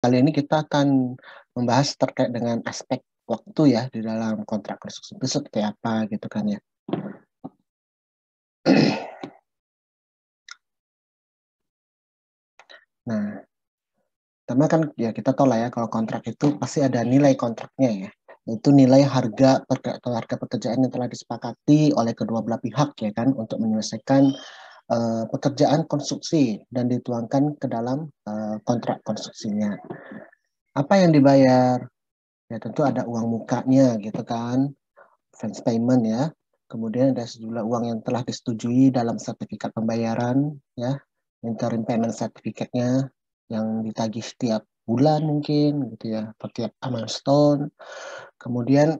Kali ini kita akan membahas terkait dengan aspek waktu ya di dalam kontrak konstruksi itu seperti apa gitu kan ya. Nah, pertama kan ya kita tahu lah ya kalau kontrak itu pasti ada nilai kontraknya ya. Itu nilai atau harga pekerjaan yang telah disepakati oleh kedua belah pihak ya kan untuk menyelesaikan pekerjaan konstruksi dan dituangkan ke dalam kontrak konstruksinya. Apa yang dibayar? Ya tentu ada uang mukanya gitu kan, advance payment ya. Kemudian ada sejumlah uang yang telah disetujui dalam sertifikat pembayaran ya, interim payment certificate-nya yang ditagih setiap bulan mungkin gitu ya, atau tiap milestone. Kemudian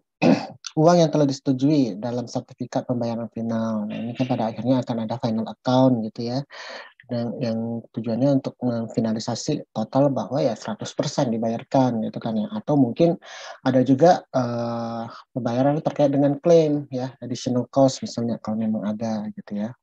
uang yang telah disetujui dalam sertifikat pembayaran final. Nah, ini kan pada akhirnya akan ada final account gitu ya. Dan yang tujuannya untuk memfinalisasi total bahwa ya 100% dibayarkan gitu kan ya. Atau mungkin ada juga pembayaran terkait dengan klaim ya, additional cost misalnya kalau memang ada gitu ya.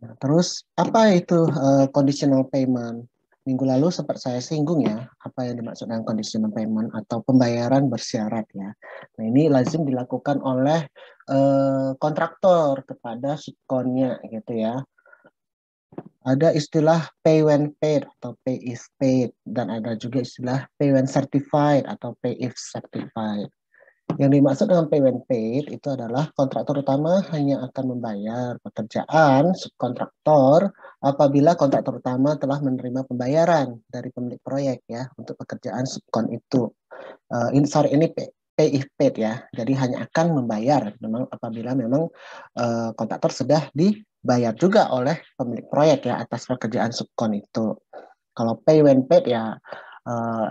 Nah, terus apa itu conditional payment? Minggu lalu sempat saya singgung ya, apa yang dimaksud dengan conditional payment atau pembayaran bersyarat ya. Nah, ini lazim dilakukan oleh kontraktor kepada subkonnya gitu ya. Ada istilah pay when paid atau pay if paid, dan ada juga istilah pay when certified atau pay if certified. Yang dimaksud dengan pay when paid itu adalah kontraktor utama hanya akan membayar pekerjaan subkontraktor apabila kontraktor utama telah menerima pembayaran dari pemilik proyek ya untuk pekerjaan subkon itu. Ini pay if paid ya. Jadi hanya akan membayar memang apabila memang kontraktor sudah dibayar juga oleh pemilik proyek ya atas pekerjaan subkon itu. Kalau pay when paid ya uh,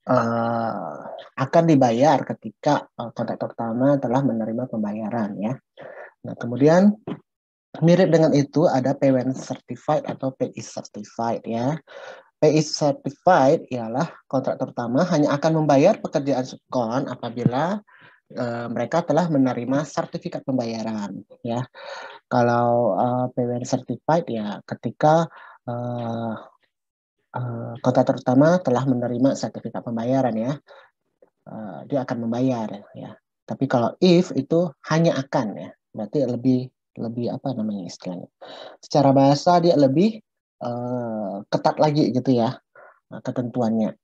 uh, akan dibayar ketika kontraktor utama telah menerima pembayaran ya. Nah, kemudian mirip dengan itu ada pay when certified atau pay is certified ya. PI certified ialah kontraktor utama hanya akan membayar pekerjaan subkon apabila mereka telah menerima sertifikat pembayaran ya. Kalau PWN certified ya ketika uh, kontraktor utama telah menerima sertifikat pembayaran ya, dia akan membayar ya. Tapi kalau if itu hanya akan ya, berarti lebih lebih apa namanya istilahnya? Secara bahasa dia lebih ketat lagi gitu ya ketentuannya.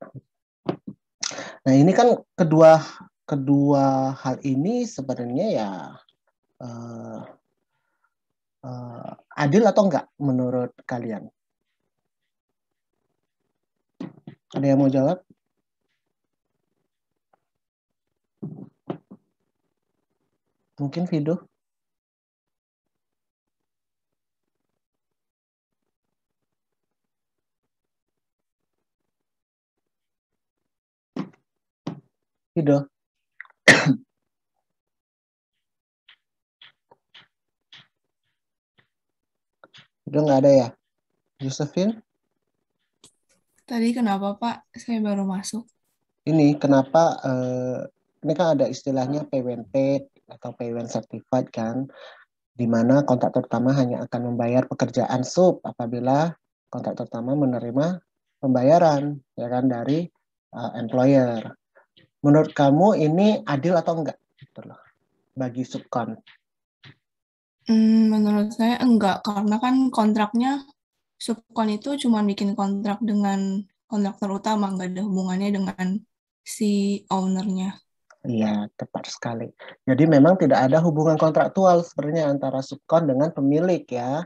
Nah, ini kan kedua kedua hal ini sebenarnya ya uh, adil atau enggak menurut kalian? Ada yang mau jawab? Mungkin Vido? Vido? Vido nggak ada ya? Josephine? Tadi kenapa Pak? Saya baru masuk. Ini kenapa ini kan ada istilahnya pay when paid atau pay when certified kan, di mana kontraktor utama hanya akan membayar pekerjaan sub apabila kontraktor utama menerima pembayaran ya kan dari employer. Menurut kamu ini adil atau enggak? Gitu loh, bagi subkon. Menurut saya enggak, karena kan kontraknya subkon itu cuma bikin kontrak dengan kontraktor utama, nggak ada hubungannya dengan si ownernya. Iya, tepat sekali. Jadi memang tidak ada hubungan kontraktual sebenarnya antara subkon dengan pemilik ya.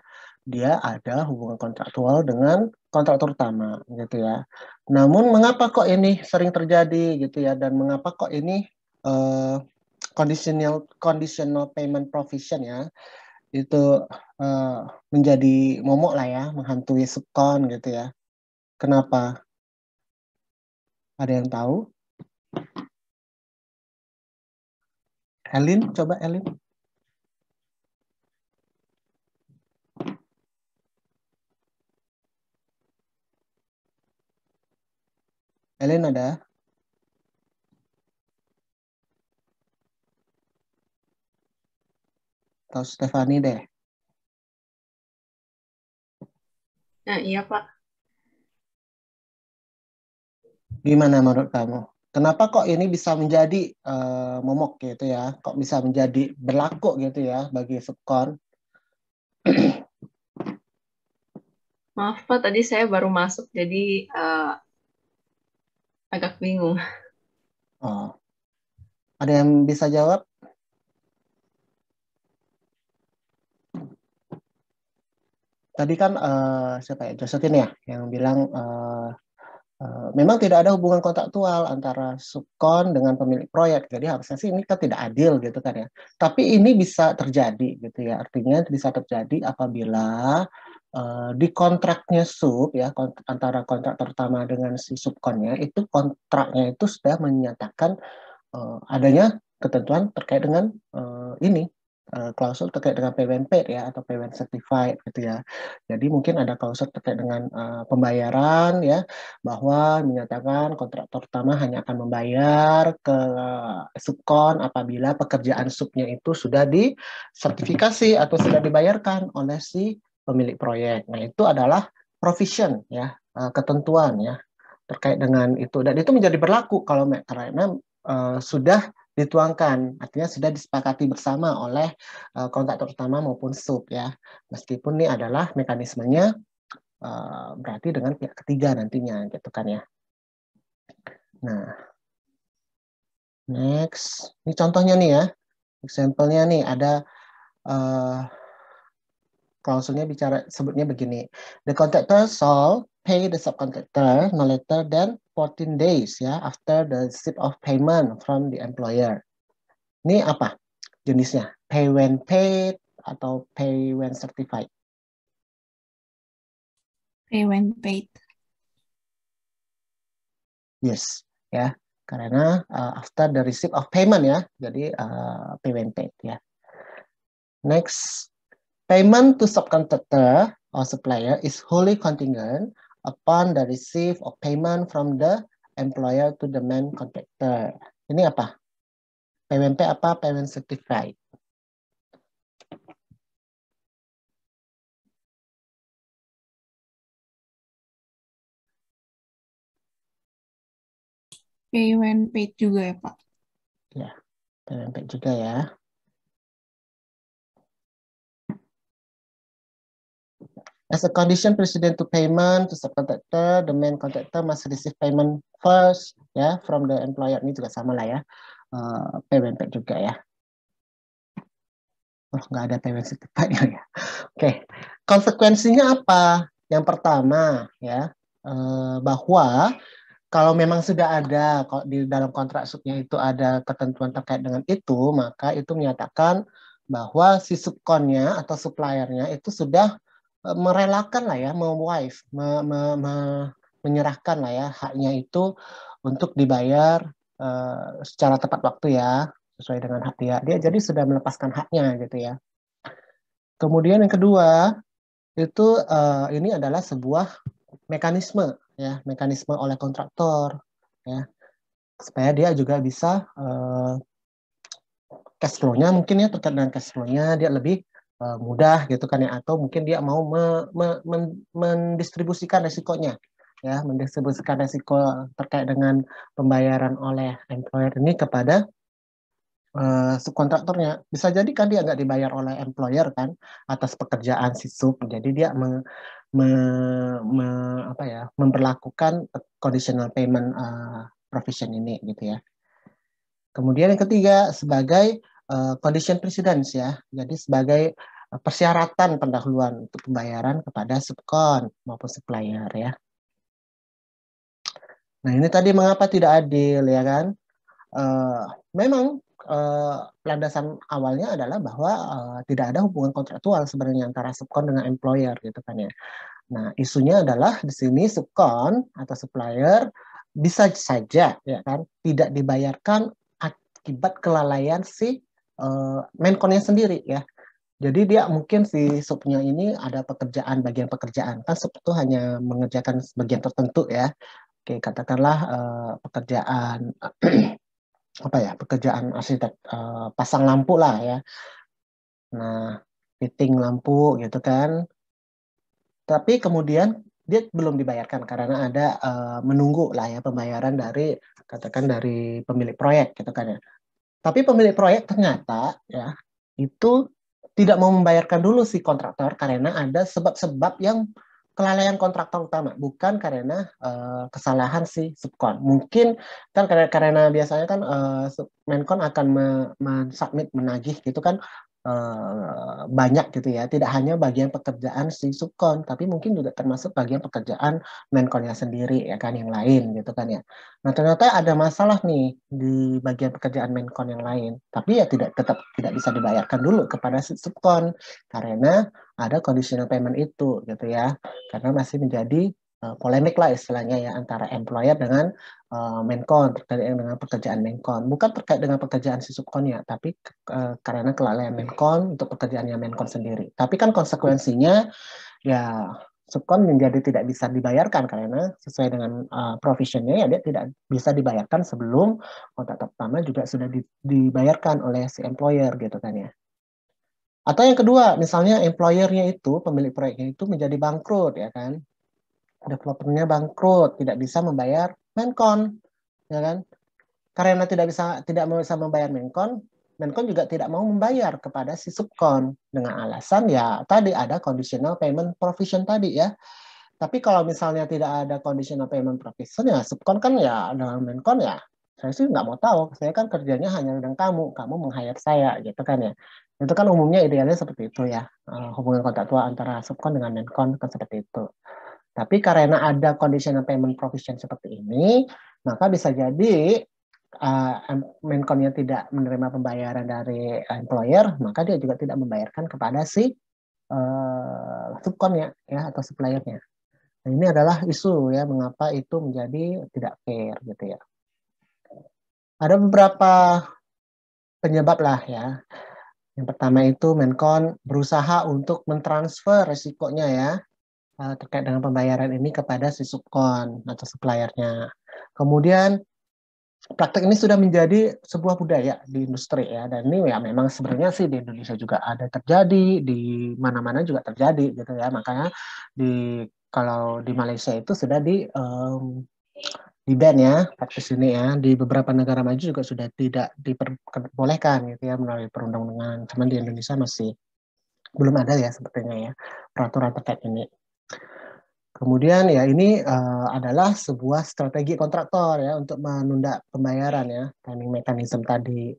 Dia ada hubungan kontraktual dengan kontraktor utama gitu ya. Namun mengapa kok ini sering terjadi gitu ya, dan mengapa kok ini eh, conditional conditional payment provision ya itu eh, menjadi momok lah ya, menghantui subkon gitu ya. Kenapa? Ada yang tahu? Elin, coba Elin. Elin ada? Tahu Stefani deh. Nah, iya Pak. Gimana menurut kamu? Kenapa kok ini bisa menjadi momok gitu ya? Kok bisa menjadi berlaku gitu ya bagi subkon? Maaf Pak, tadi saya baru masuk jadi agak bingung. Oh, ada yang bisa jawab? Tadi kan siapa ya? Josephine ya yang bilang memang tidak ada hubungan kontraktual antara subkon dengan pemilik proyek. Jadi harusnya sih ini kan tidak adil gitu kan ya. Tapi ini bisa terjadi gitu ya. Artinya bisa terjadi apabila di kontraknya sub ya antara kontrak pertama dengan si subkonnya itu kontraknya itu sudah menyatakan adanya ketentuan terkait dengan ini klausul terkait dengan payment paid ya atau payment certified gitu ya. Jadi mungkin ada klausul terkait dengan pembayaran ya bahwa menyatakan kontraktor pertama hanya akan membayar ke subkon apabila pekerjaan subnya itu sudah disertifikasi atau sudah dibayarkan oleh si pemilik proyek. Nah, itu adalah provision ya, ketentuan ya terkait dengan itu dan itu menjadi berlaku kalau karena sudah dituangkan, artinya sudah disepakati bersama oleh kontraktor utama maupun sub ya. Meskipun ini adalah mekanismenya berarti dengan pihak ketiga nantinya gitu kan ya. Nah, next, ini contohnya nih ya, example-nya nih ada uh, klausulnya bicara sebutnya begini. The contractor shall pay the subcontractor no later than 14 days ya after the receipt of payment from the employer. Ini apa jenisnya? Pay when paid atau pay when certified? Pay when paid. Yes, ya. Karena after the receipt of payment ya. Jadi pay when paid ya. Next, payment to subcontractor or supplier is wholly contingent upon the receipt of payment from the employer to the main contractor. Ini apa? Pay when paid apa? Pay when certified? Pay when paid juga ya, Pak? Ya, pay when paid juga ya. As a condition precedent to payment to subcontractor, the main contractor must receive payment first, ya, from the employer. Ini juga sama lah ya, payment paid juga ya. Oh, nggak ada payment certified ya. Oke, konsekuensinya apa? Yang pertama, ya, bahwa kalau memang sudah ada di dalam kontrak subnya itu ada ketentuan terkait dengan itu, maka itu menyatakan bahwa si subkonnya atau suppliernya itu sudah merelakan lah ya, mewaive, menyerahkan lah ya haknya itu untuk dibayar secara tepat waktu ya, sesuai dengan hak dia. Dia jadi sudah melepaskan haknya gitu ya. Kemudian yang kedua itu ini adalah sebuah mekanisme ya, mekanisme oleh kontraktor ya, supaya dia juga bisa cash flow-nya mungkin ya terkait dengan cash flow-nya dia lebih mudah gitu kan ya, atau mungkin dia mau mendistribusikan resikonya ya, mendistribusikan resiko terkait dengan pembayaran oleh employer ini kepada subkontraktornya. Bisa jadi kan dia nggak dibayar oleh employer kan atas pekerjaan si sub, jadi dia apa ya, memperlakukan conditional payment provision ini gitu ya. Kemudian yang ketiga sebagai condition precedence ya, jadi sebagai persyaratan pendahuluan untuk pembayaran kepada subkon maupun supplier ya. Nah ini tadi mengapa tidak adil ya kan? Memang landasan awalnya adalah bahwa tidak ada hubungan kontraktual sebenarnya antara subkon dengan employer gitu kan ya. Nah, isunya adalah di sini subkon atau supplier bisa saja ya kan tidak dibayarkan akibat kelalaian si menkonnya sendiri ya. Jadi dia mungkin si subnya ini ada pekerjaan, bagian pekerjaan kan sub itu hanya mengerjakan bagian tertentu ya. Oke, katakanlah pekerjaan apa ya, pekerjaan arsitek pasang lampu lah ya. Nah, fitting lampu gitu kan. Tapi kemudian dia belum dibayarkan karena ada menunggu lah ya pembayaran dari katakan dari pemilik proyek gitu kan ya. Tapi pemilik proyek ternyata ya itu tidak mau membayarkan dulu si kontraktor karena ada sebab-sebab yang kelalaian kontraktor utama, bukan karena kesalahan si subkon. Mungkin kan karena biasanya kan Menkon akan mensubmit, menagih gitu kan banyak gitu ya, tidak hanya bagian pekerjaan si subkon, tapi mungkin juga termasuk bagian pekerjaan Menkonnya sendiri ya kan, yang lain gitu kan ya. Nah ternyata ada masalah nih di bagian pekerjaan Menkon yang lain, tapi ya tetap tidak bisa dibayarkan dulu kepada si subkon karena ada conditional payment itu gitu ya, karena masih menjadi polemik lah istilahnya ya antara employer dengan Menkon terkait dengan pekerjaan Menkon, bukan terkait dengan pekerjaan si subkonnya, tapi karena kelalaian Menkon untuk pekerjaannya Menkon sendiri. Tapi kan konsekuensinya ya subkon menjadi tidak bisa dibayarkan karena sesuai dengan provisionnya ya dia tidak bisa dibayarkan sebelum kontrak pertama juga sudah dibayarkan oleh si employer gitu kan ya. Atau yang kedua, misalnya employernya itu, pemilik proyeknya itu menjadi bangkrut ya kan, developernya bangkrut, tidak bisa membayar Menkon, ya kan? Karena tidak bisa membayar Menkon, Menkon juga tidak mau membayar kepada si subkon dengan alasan ya tadi ada conditional payment provision tadi ya. Tapi kalau misalnya tidak ada conditional payment provision ya subkon kan ya dengan Menkon ya saya sih nggak mau tahu, saya kan kerjanya hanya dengan kamu meng-hire saya gitu kan ya. Itu kan umumnya idealnya seperti itu ya, hubungan kontraktual antara subkon dengan Menkon kan seperti itu. Tapi karena ada conditional payment provision seperti ini, maka bisa jadi Menkonnya tidak menerima pembayaran dari employer, maka dia juga tidak membayarkan kepada si subkonnya ya atau suppliernya. Nah, ini adalah isu ya mengapa itu menjadi tidak fair gitu ya. Ada beberapa penyebab lah ya. Yang pertama itu Menkon berusaha untuk mentransfer resikonya ya terkait dengan pembayaran ini kepada si subkon atau suppliernya. Kemudian praktek ini sudah menjadi sebuah budaya di industri ya, dan ini ya memang sebenarnya sih di Indonesia juga ada terjadi, di mana-mana juga terjadi gitu ya. Makanya kalau di Malaysia itu sudah di ban ya praktis ini ya, di beberapa negara maju juga sudah tidak diperbolehkan gitu ya melalui perundang-undangan, cuman di Indonesia masih belum ada ya sepertinya ya peraturan terkait ini. Kemudian ya ini adalah sebuah strategi kontraktor ya untuk menunda pembayaran ya, timing mechanism tadi.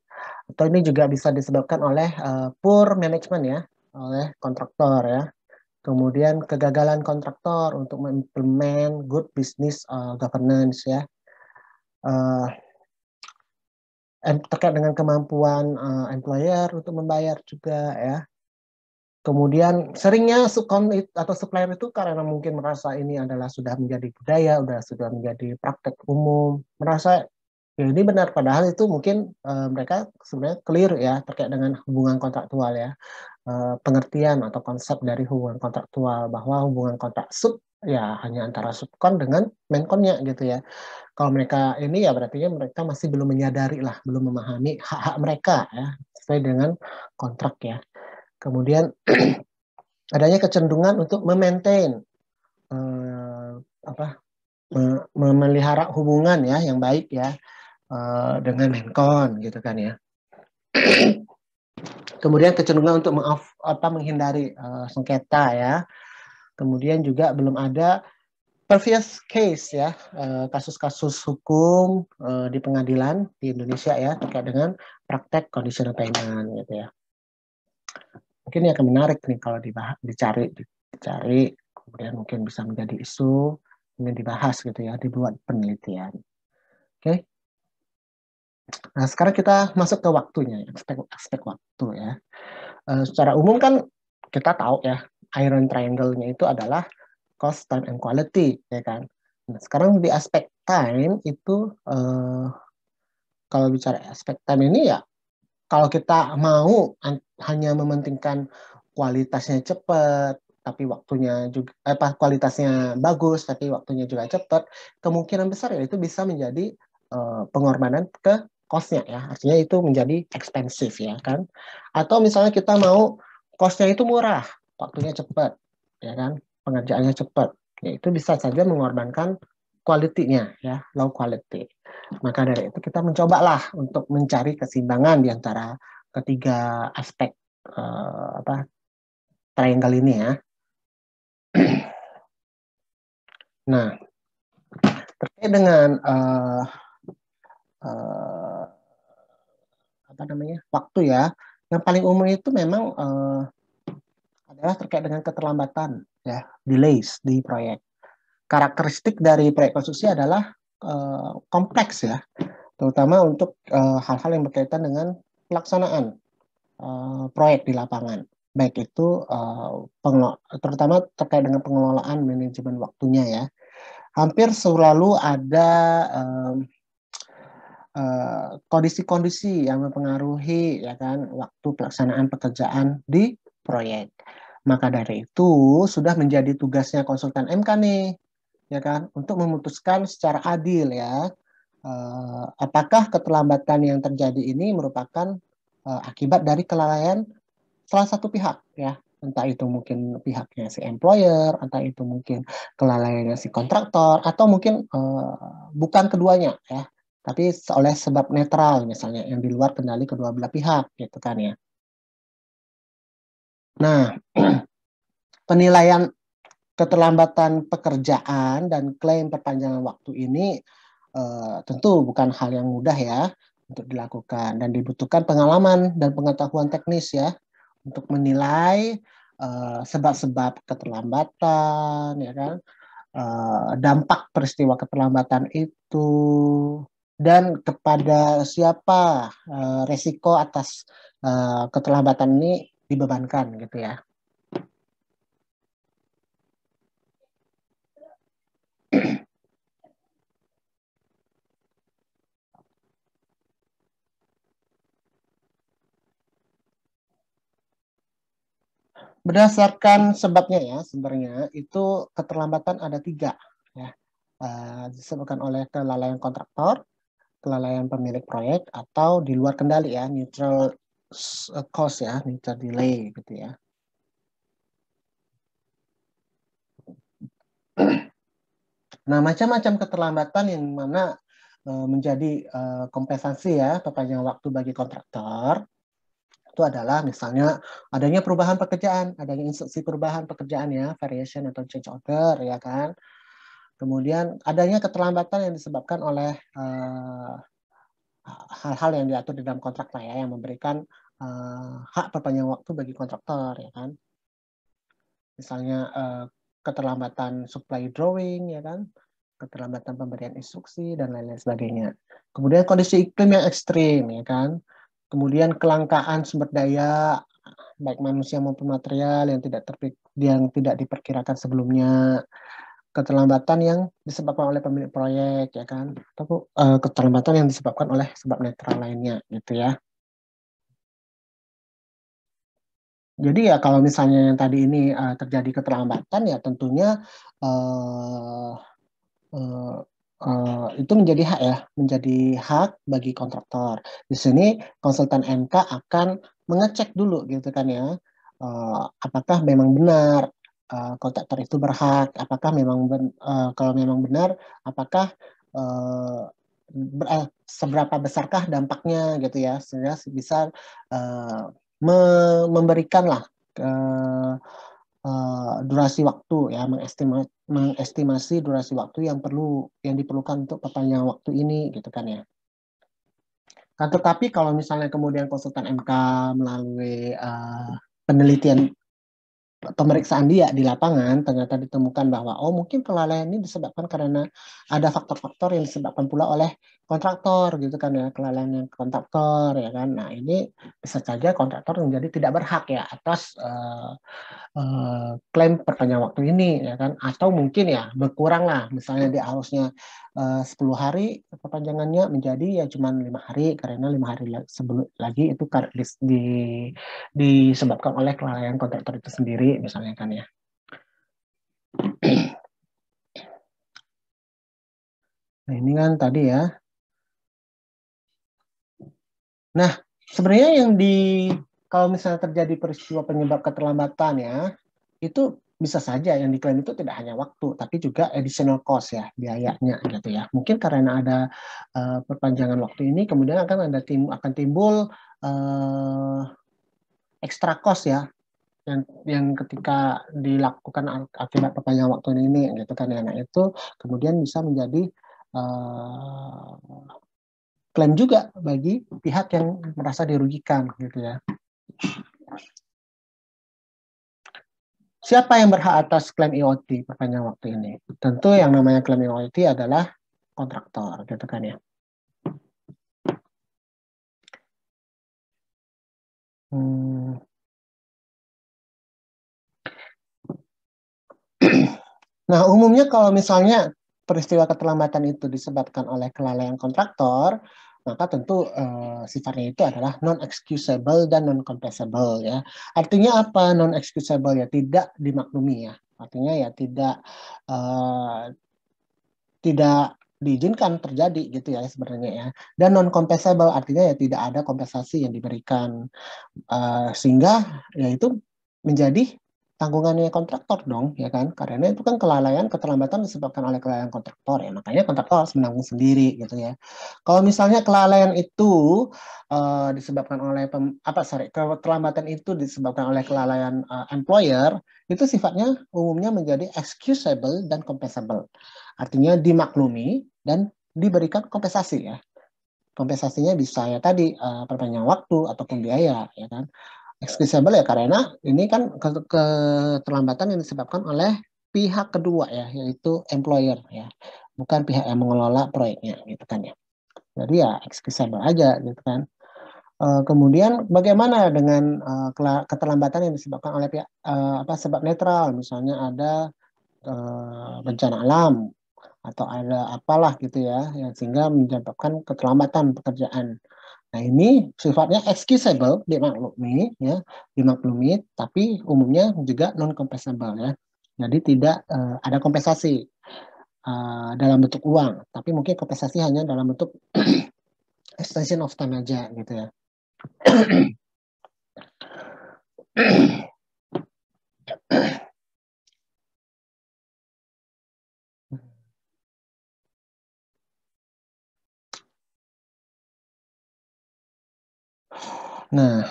Atau ini juga bisa disebabkan oleh poor management ya, oleh kontraktor ya. Kemudian kegagalan kontraktor untuk mengimplement good business governance ya. Terkait dengan kemampuan employer untuk membayar juga ya. Kemudian seringnya subkon atau supplier itu karena mungkin merasa ini adalah sudah menjadi budaya, sudah menjadi praktek umum, merasa ya ini benar, padahal itu mungkin mereka sebenarnya clear ya terkait dengan hubungan kontraktual ya, pengertian atau konsep dari hubungan kontraktual bahwa hubungan kontrak sub ya hanya antara subkon dengan menkonnya gitu ya. Kalau mereka ini ya berarti mereka masih belum menyadari lah, belum memahami hak-hak mereka ya sesuai dengan kontrak ya. Kemudian adanya kecenderungan untuk memaintain memelihara hubungan ya yang baik ya dengan Menkon gitu kan ya. Kemudian kecenderungan untuk menghindari sengketa ya. Kemudian juga belum ada previous case ya, kasus-kasus hukum di pengadilan di Indonesia ya terkait dengan praktek conditional payment gitu ya. Mungkin ini akan menarik nih kalau dicari, kemudian mungkin bisa menjadi isu, ingin dibahas gitu ya, dibuat penelitian. Oke. Nah, sekarang kita masuk ke waktunya, aspek waktu ya. Secara umum kan kita tahu ya, iron triangle-nya itu adalah cost, time, and quality, ya kan. Nah, sekarang di aspek time itu, kalau bicara aspek time ini ya, kalau kita mau hanya mementingkan kualitasnya cepat, tapi waktunya juga kualitasnya bagus, tapi waktunya juga cepat, kemungkinan besar ya itu bisa menjadi pengorbanan ke cost-nya ya. Artinya itu menjadi expensive ya kan. Atau misalnya kita mau cost-nya itu murah, waktunya cepat, ya kan, pengerjaannya cepat. yaitu bisa saja mengorbankan quality-nya, ya, low quality. Maka dari itu kita mencobalah untuk mencari keseimbangan di antara ketiga aspek triangle ini ya. Nah, terkait dengan waktu ya, yang paling umum itu memang adalah terkait dengan keterlambatan ya, delays di proyek. Karakteristik dari proyek konstruksi adalah kompleks ya, terutama untuk hal-hal yang berkaitan dengan pelaksanaan proyek di lapangan, baik itu terutama terkait dengan pengelolaan manajemen waktunya ya. Hampir selalu ada kondisi-kondisi yang mempengaruhi ya kan waktu pelaksanaan pekerjaan di proyek. Maka dari itu sudah menjadi tugasnya konsultan MK nih ya kan untuk memutuskan secara adil ya apakah keterlambatan yang terjadi ini merupakan akibat dari kelalaian salah satu pihak ya, entah itu mungkin pihaknya si employer, entah itu mungkin kelalaiannya si kontraktor, atau mungkin bukan keduanya ya, tapi oleh sebab netral misalnya yang di luar kendali kedua belah pihak gitu kan ya. Nah, penilaian keterlambatan pekerjaan dan klaim perpanjangan waktu ini tentu bukan hal yang mudah ya untuk dilakukan dan dibutuhkan pengalaman dan pengetahuan teknis ya untuk menilai sebab-sebab keterlambatan ya kan, dampak peristiwa keterlambatan itu dan kepada siapa resiko atas keterlambatan ini dibebankan gitu ya. Berdasarkan sebabnya ya, sebenarnya itu keterlambatan ada 3 ya, disebabkan oleh kelalaian kontraktor, kelalaian pemilik proyek, atau di luar kendali ya, neutral cause ya, neutral delay gitu ya. Nah, macam-macam keterlambatan yang mana menjadi kompensasi ya perpanjangan waktu bagi kontraktor itu adalah misalnya adanya perubahan pekerjaan, adanya instruksi perubahan pekerjaan ya, variation atau change order ya kan. Kemudian adanya keterlambatan yang disebabkan oleh hal-hal yang diatur di dalam kontrak lah ya, yang memberikan hak perpanjangan waktu bagi kontraktor ya kan. Misalnya keterlambatan supply drawing ya kan, keterlambatan pemberian instruksi dan lain-lain sebagainya. Kemudian kondisi iklim yang ekstrim ya kan. Kemudian kelangkaan sumber daya baik manusia maupun material yang tidak diperkirakan sebelumnya, keterlambatan yang disebabkan oleh pemilik proyek ya kan, atau keterlambatan yang disebabkan oleh sebab netral lainnya gitu ya. Jadi ya kalau misalnya yang tadi ini terjadi keterlambatan ya tentunya itu menjadi hak ya, menjadi hak bagi kontraktor. Di sini konsultan MK akan mengecek dulu gitu kan ya, apakah memang benar kontraktor itu berhak, apakah memang kalau memang benar, apakah seberapa besarkah dampaknya gitu ya, sehingga bisa memberikan lah durasi waktu ya, mengestimasi durasi waktu yang diperlukan untuk perpanjangan waktu ini gitu kan ya. Kan tetapi kalau misalnya kemudian konsultan MK melalui penelitian pemeriksaan dia di lapangan ternyata ditemukan bahwa mungkin kelalaian ini disebabkan karena ada faktor-faktor yang disebabkan pula oleh kontraktor gitu kan ya, kelalaian yang kontraktor ya kan. Nah, ini bisa saja kontraktor menjadi tidak berhak ya atas klaim perpanjangan waktu ini ya kan, atau mungkin ya berkurang lah, misalnya dia harusnya 10 hari perpanjangannya menjadi ya cuma 5 hari karena 5 hari sebelum lagi itu disebabkan oleh kelalaian kontraktor itu sendiri misalnya kan ya. Nah, ini kan tadi ya. Nah, sebenarnya kalau misalnya terjadi peristiwa penyebab keterlambatan ya, itu bisa saja yang diklaim itu tidak hanya waktu, tapi juga additional cost ya, biayanya gitu ya. Mungkin karena ada perpanjangan waktu ini, kemudian akan timbul extra cost ya, yang ketika dilakukan akibat perpanjangan waktu ini gitu kan ya. Nah itu kemudian bisa menjadi klaim juga bagi pihak yang merasa dirugikan gitu ya. Siapa yang berhak atas klaim IoT perpanjang waktu ini? Tentu yang namanya klaim IoT adalah kontraktor, gitu kan ya. Nah, umumnya kalau misalnya peristiwa keterlambatan itu disebabkan oleh kelalaian kontraktor, maka tentu sifatnya itu adalah non-excusable dan non-compensable ya. Artinya apa non-excusable ya? Tidak dimaklumi ya. Artinya ya tidak diizinkan terjadi gitu ya sebenarnya ya. Dan non-compensable artinya ya tidak ada kompensasi yang diberikan. Sehingga ya itu menjadi tanggungannya kontraktor dong, ya kan? Karena itu kan keterlambatan disebabkan oleh kelalaian kontraktor ya, makanya kontraktor harus menanggung sendiri gitu ya. Kalau misalnya kelalaian itu disebabkan oleh keterlambatan itu disebabkan oleh kelalaian employer, itu sifatnya umumnya menjadi excusable dan compensable. Artinya dimaklumi dan diberikan kompensasi ya. Kompensasinya bisa ya tadi perpanjang waktu ataupun biaya ya kan. Excusable ya karena ini kan keterlambatan yang disebabkan oleh pihak kedua ya, yaitu employer ya, bukan pihak yang mengelola proyeknya gitu kan ya. Jadi ya excusable aja gitu kan. Kemudian bagaimana dengan keterlambatan yang disebabkan oleh pihak sebab netral, misalnya ada bencana alam atau ada apalah gitu ya, sehingga menyebabkan keterlambatan pekerjaan. Nah ini sifatnya excusable, dimaklumi, tapi umumnya juga non compensable ya. Jadi tidak ada kompensasi dalam bentuk uang, tapi mungkin kompensasi hanya dalam bentuk extension of time aja gitu ya. Nah,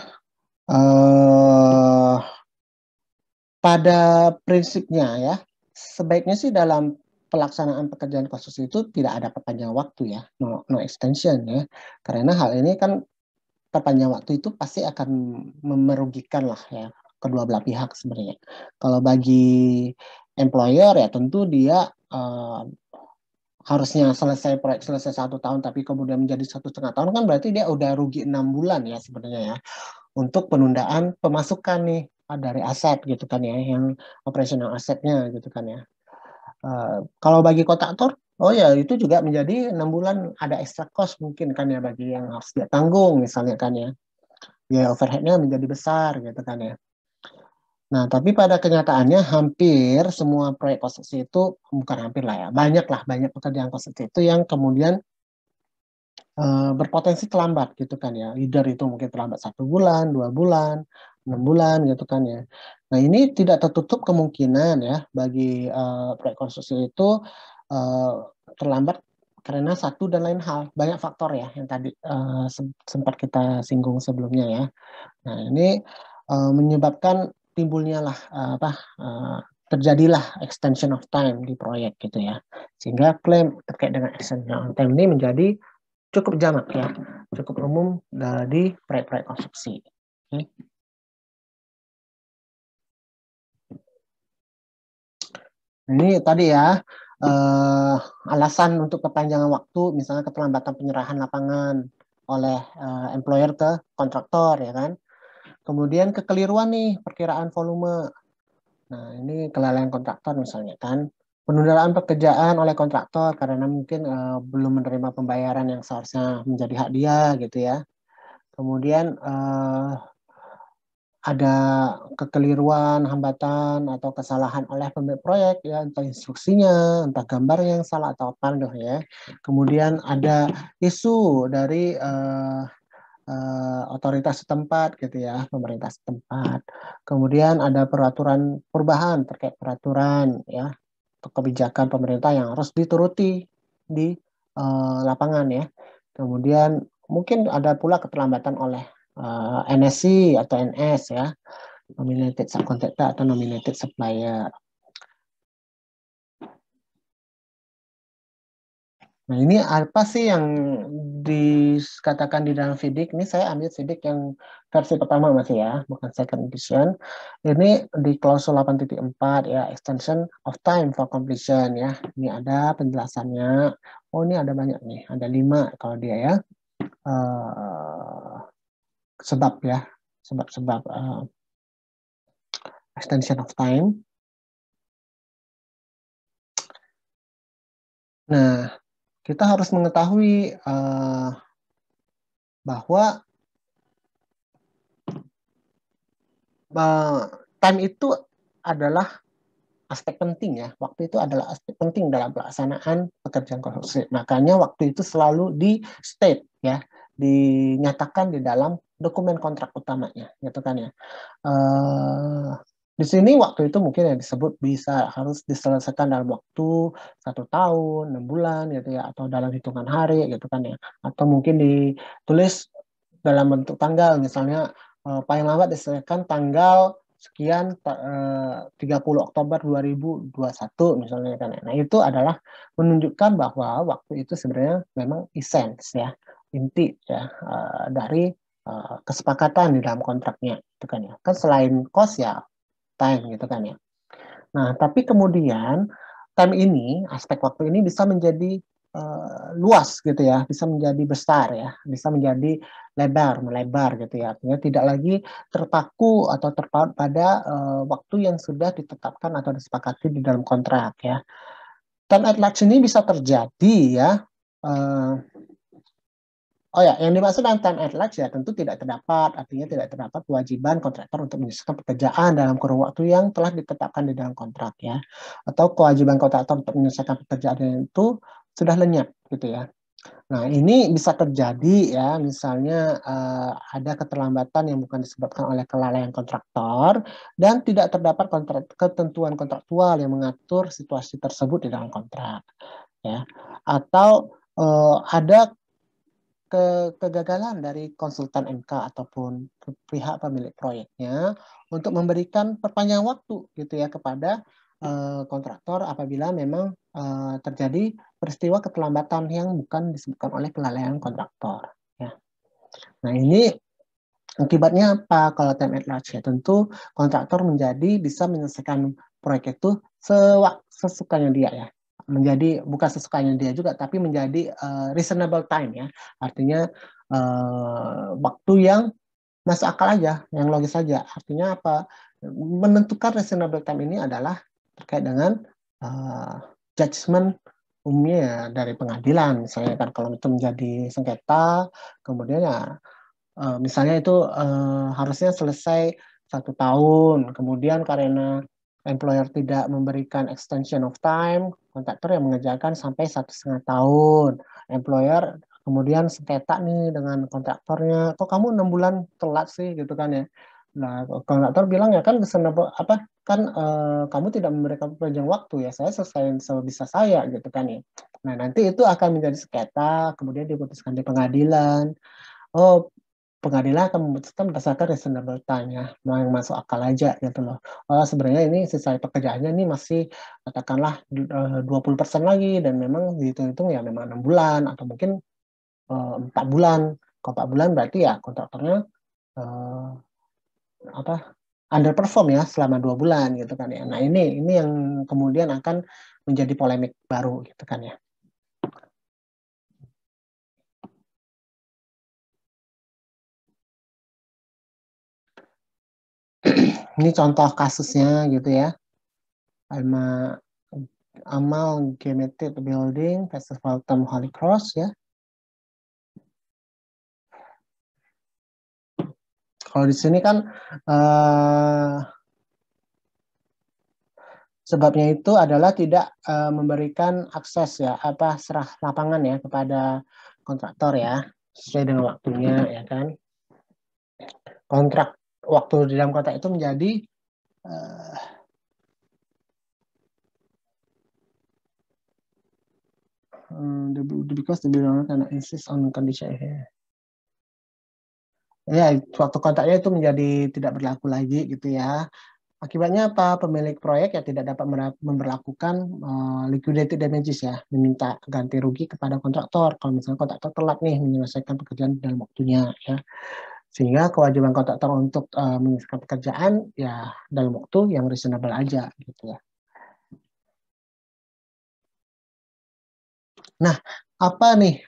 pada prinsipnya ya, sebaiknya sih dalam pelaksanaan pekerjaan khusus itu tidak ada perpanjangan waktu ya, no extension ya. Karena hal ini kan perpanjangan waktu itu pasti akan merugikan lah ya kedua belah pihak sebenarnya. Kalau bagi employer ya tentu dia harusnya proyek selesai 1 tahun tapi kemudian menjadi 1,5 tahun kan berarti dia udah rugi 6 bulan ya sebenarnya ya untuk penundaan pemasukan nih dari aset gitu kan ya, yang operasional asetnya gitu kan ya. Kalau bagi kontraktor, oh ya itu juga menjadi 6 bulan ada extra cost mungkin kan ya bagi yang harus dia tanggung misalnya kan ya. Biaya overhead-nya menjadi besar gitu kan ya. Nah, tapi pada kenyataannya hampir semua proyek konstruksi itu, bukan hampir lah ya, banyak pekerjaan konstruksi itu yang kemudian berpotensi terlambat gitu kan ya. Either itu mungkin terlambat 1 bulan, 2 bulan, 6 bulan gitu kan ya. Nah ini tidak tertutup kemungkinan ya bagi proyek konstruksi itu terlambat karena satu dan lain hal. Banyak faktor ya yang tadi sempat kita singgung sebelumnya ya. Nah ini menyebabkan timbulnya lah terjadilah extension of time di proyek gitu ya. Sehingga klaim terkait dengan extension of time ini menjadi cukup jamak ya, cukup umum di proyek-proyek konstruksi. Okay. Ini tadi ya alasan untuk perpanjangan waktu, misalnya keterlambatan penyerahan lapangan oleh employer ke kontraktor ya kan. Kemudian kekeliruan nih perkiraan volume. Nah ini kelalaian kontraktor misalnya kan. Penundaan pekerjaan oleh kontraktor karena mungkin belum menerima pembayaran yang seharusnya menjadi hak dia gitu ya. Kemudian ada kekeliruan, hambatan atau kesalahan oleh pemilik proyek ya, entah instruksinya, entah gambar yang salah atau apa gitu ya. Kemudian ada isu dari otoritas setempat gitu ya, pemerintah setempat. Kemudian ada perubahan terkait peraturan ya, atau kebijakan pemerintah yang harus dituruti di lapangan ya. Kemudian mungkin ada pula keterlambatan oleh NSC atau NS ya, nominated subcontractor atau nominated supplier. Nah, ini apa sih yang dikatakan di dalam FIDIC? Ini saya ambil FIDIC yang versi pertama masih ya, bukan second edition. Ini di klausul 8.4 ya, extension of time for completion ya. Ini ada penjelasannya. Oh, ini ada banyak nih, ada 5 kalau dia ya. Sebab ya, sebab-sebab extension of time. Nah, kita harus mengetahui bahwa time itu adalah aspek penting ya. Waktu itu adalah aspek penting dalam pelaksanaan pekerjaan konstruksi. Makanya waktu itu selalu di state ya, dinyatakan di dalam dokumen kontrak utamanya, gitu kan ya. Di sini waktu itu mungkin yang disebut bisa harus diselesaikan dalam waktu 1 tahun, 6 bulan gitu ya, atau dalam hitungan hari gitu kan ya, atau mungkin ditulis dalam bentuk tanggal, misalnya paling lambat diselesaikan tanggal sekian 30 Oktober 2021 misalnya kan. Nah, itu adalah menunjukkan bahwa waktu itu sebenarnya memang essence ya, inti ya dari kesepakatan di dalam kontraknya itu kan ya. Kan selain cost ya time gitu kan ya. Nah, tapi kemudian time ini, aspek waktu ini bisa menjadi luas gitu ya, bisa menjadi besar ya, bisa menjadi melebar gitu ya. Artinya tidak lagi terpaku atau terpaut pada waktu yang sudah ditetapkan atau disepakati di dalam kontrak ya. Time at large ini bisa terjadi ya. Oh ya, yang dimaksud dengan time at large ya tentu tidak terdapat, artinya tidak terdapat kewajiban kontraktor untuk menyelesaikan pekerjaan dalam kurun waktu yang telah ditetapkan di dalam kontrak ya, atau kewajiban kontraktor untuk menyelesaikan pekerjaan itu sudah lenyap gitu ya. Nah, ini bisa terjadi ya, misalnya ada keterlambatan yang bukan disebabkan oleh kelalaian kontraktor dan tidak terdapat ketentuan kontraktual yang mengatur situasi tersebut di dalam kontrak ya, atau ada kegagalan dari konsultan MK ataupun pihak pemilik proyeknya untuk memberikan perpanjangan waktu gitu ya kepada kontraktor apabila memang terjadi peristiwa keterlambatan yang bukan disebutkan oleh kelalaian kontraktor ya. Nah, ini akibatnya apa kalau time at large ya? Tentu kontraktor bisa menyelesaikan proyek itu sesukanya dia ya. Menjadi bukan sesukanya dia juga, tapi menjadi reasonable time ya. Artinya waktu yang masuk akal aja, yang logis saja. Artinya apa? Menentukan reasonable time ini adalah terkait dengan judgement umumnya ya, dari pengadilan. Misalnya kan kalau itu menjadi sengketa, kemudian ya misalnya itu harusnya selesai 1 tahun, kemudian karena employer tidak memberikan extension of time, kontraktor yang mengerjakan sampai 1,5 tahun. Employer kemudian sengketa nih dengan kontraktornya, kok kamu 6 bulan telat sih gitu kan ya. Nah, kontraktor bilang ya kan kamu tidak memberikan perpanjang waktu ya, saya selesai sebisa saya gitu kan ya. Nah, nanti itu akan menjadi sengketa, kemudian diputuskan di pengadilan. Oh, pengadilan akan memutuskan berdasarkan reasonable time ya, yang masuk akal aja gitu loh. Sebenarnya ini sisa pekerjaannya ini masih katakanlah 20% lagi dan memang dihitung-hitung ya memang 6 bulan atau mungkin 4 bulan. Kalau 4 bulan berarti ya kontraktornya underperform ya selama 2 bulan gitu kan ya. Nah, ini yang kemudian akan menjadi polemik baru gitu kan ya. Ini contoh kasusnya gitu ya. Amalgamated Building Festival Tom Holy Cross ya. Kalau di sini kan sebabnya itu adalah tidak memberikan akses ya serah lapangan ya kepada kontraktor ya. sesuai dengan waktunya, ya kan. Kontrak waktu di dalam kontrak itu menjadi because the bureau cannot insist on condition here. Ya, waktu kontraknya itu menjadi tidak berlaku lagi gitu ya. Akibatnya apa? Pemilik proyek ya tidak dapat memberlakukan liquidated damages ya, meminta ganti rugi kepada kontraktor kalau misalnya kontraktor telat nih menyelesaikan pekerjaan dalam waktunya ya. Sehingga kewajiban kontraktor untuk menyelesaikan pekerjaan ya dalam waktu yang reasonable aja gitu ya. Nah, apa nih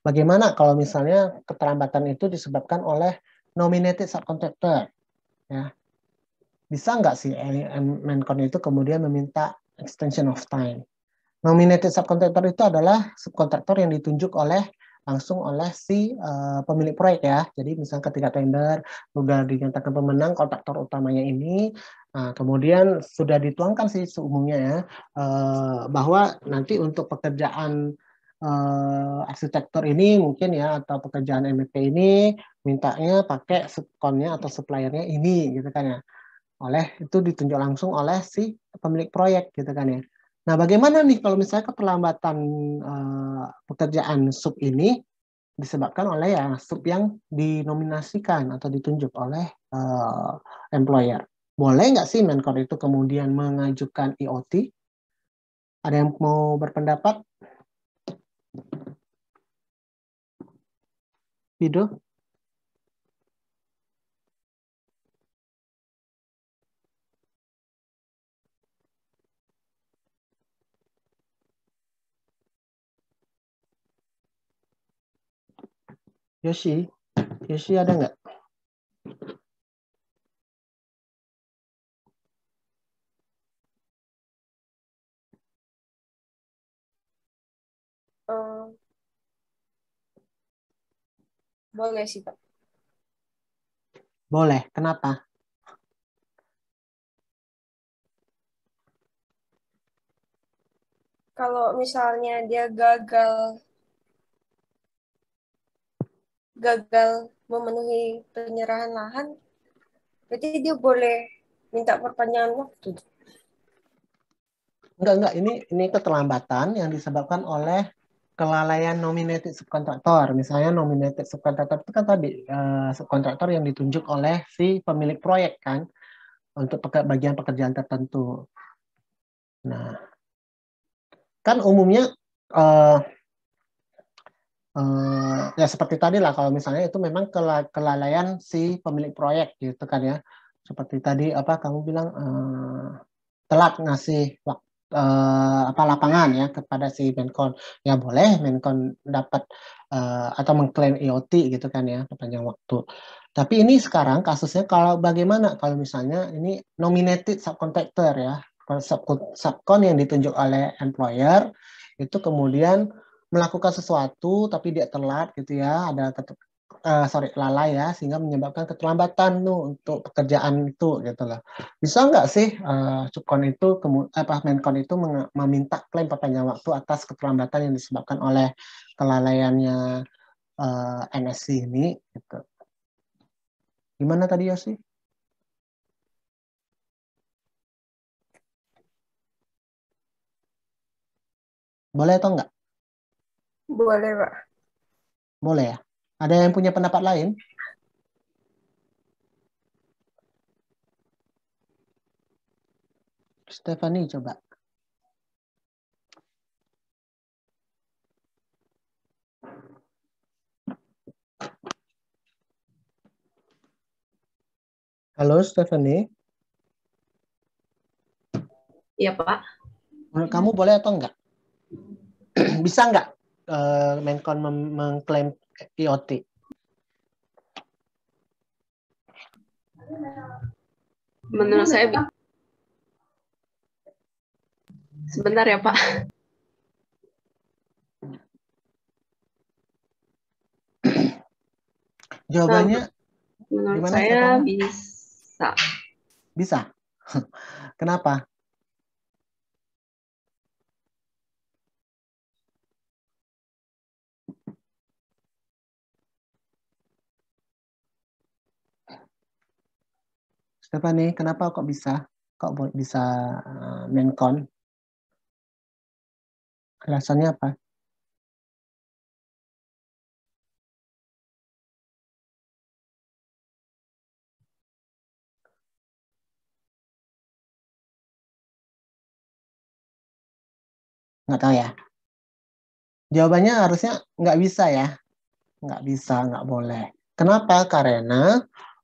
bagaimana kalau misalnya keterlambatan itu disebabkan oleh nominated subcontractor ya? Bisa nggak sih Menkon itu kemudian meminta extension of time? Nominated subcontractor itu adalah subkontraktor yang ditunjuk langsung oleh si pemilik proyek ya. Jadi misalnya ketika tender sudah dinyatakan pemenang kontraktor utamanya ini, kemudian sudah dituangkan sih seumumnya ya bahwa nanti untuk pekerjaan arsitektur ini mungkin ya atau pekerjaan MEP ini mintanya pakai subkonnya atau suppliernya ini gitu kan ya. Itu ditunjuk langsung oleh si pemilik proyek gitu kan ya. Nah, bagaimana nih kalau misalnya keterlambatan pekerjaan sub ini disebabkan oleh ya sub yang dinominasikan atau ditunjuk oleh employer? Boleh nggak sih Menkor itu kemudian mengajukan IoT? Ada yang mau berpendapat? Vido? Yoshi? Yoshi ada nggak? Boleh sih, Pak. Boleh. Kenapa? Kalau misalnya dia gagal memenuhi penyerahan lahan, berarti dia boleh minta perpanjangan waktu. Enggak. Ini keterlambatan yang disebabkan oleh kelalaian nominated subkontraktor. Misalnya nominated subkontraktor itu kan tadi subkontraktor yang ditunjuk oleh si pemilik proyek kan untuk bagian pekerjaan tertentu. Nah, kan umumnya ya seperti tadi lah kalau misalnya itu memang kelalaian si pemilik proyek gitu kan ya. Seperti tadi apa kamu bilang telat ngasih lapangan ya kepada si Menkon. Ya boleh Menkon dapat atau mengklaim IoT gitu kan ya perpanjang waktu. Tapi ini sekarang kasusnya kalau bagaimana kalau misalnya ini nominated subcontractor ya. Subkon yang ditunjuk oleh employer itu kemudian melakukan sesuatu tapi dia telat gitu ya, ada lalai ya, sehingga menyebabkan keterlambatan tuh untuk pekerjaan itu gitu loh. Bisa nggak sih subkon itu Menkon itu meminta klaim perpanjangan waktu atas keterlambatan yang disebabkan oleh kelalaiannya NSC ini gitu. Gimana tadi Yosi? Boleh atau enggak? Boleh, Pak. Boleh ya. Ada yang punya pendapat lain? Stephanie coba. Halo Stephanie. Iya, Pak. Menurut kamu boleh atau enggak? Bisa nggak Menkon mengklaim IoT? Menurut saya, sebentar ya, Pak. Jawabannya menurut gimana, saya Stefano? bisa. Bisa. Kenapa? Stephanie, kenapa kok bisa? Bisa menkon? Alasannya apa? Nggak tahu ya. Jawabannya harusnya nggak bisa ya. Nggak bisa, nggak boleh. Kenapa? Karena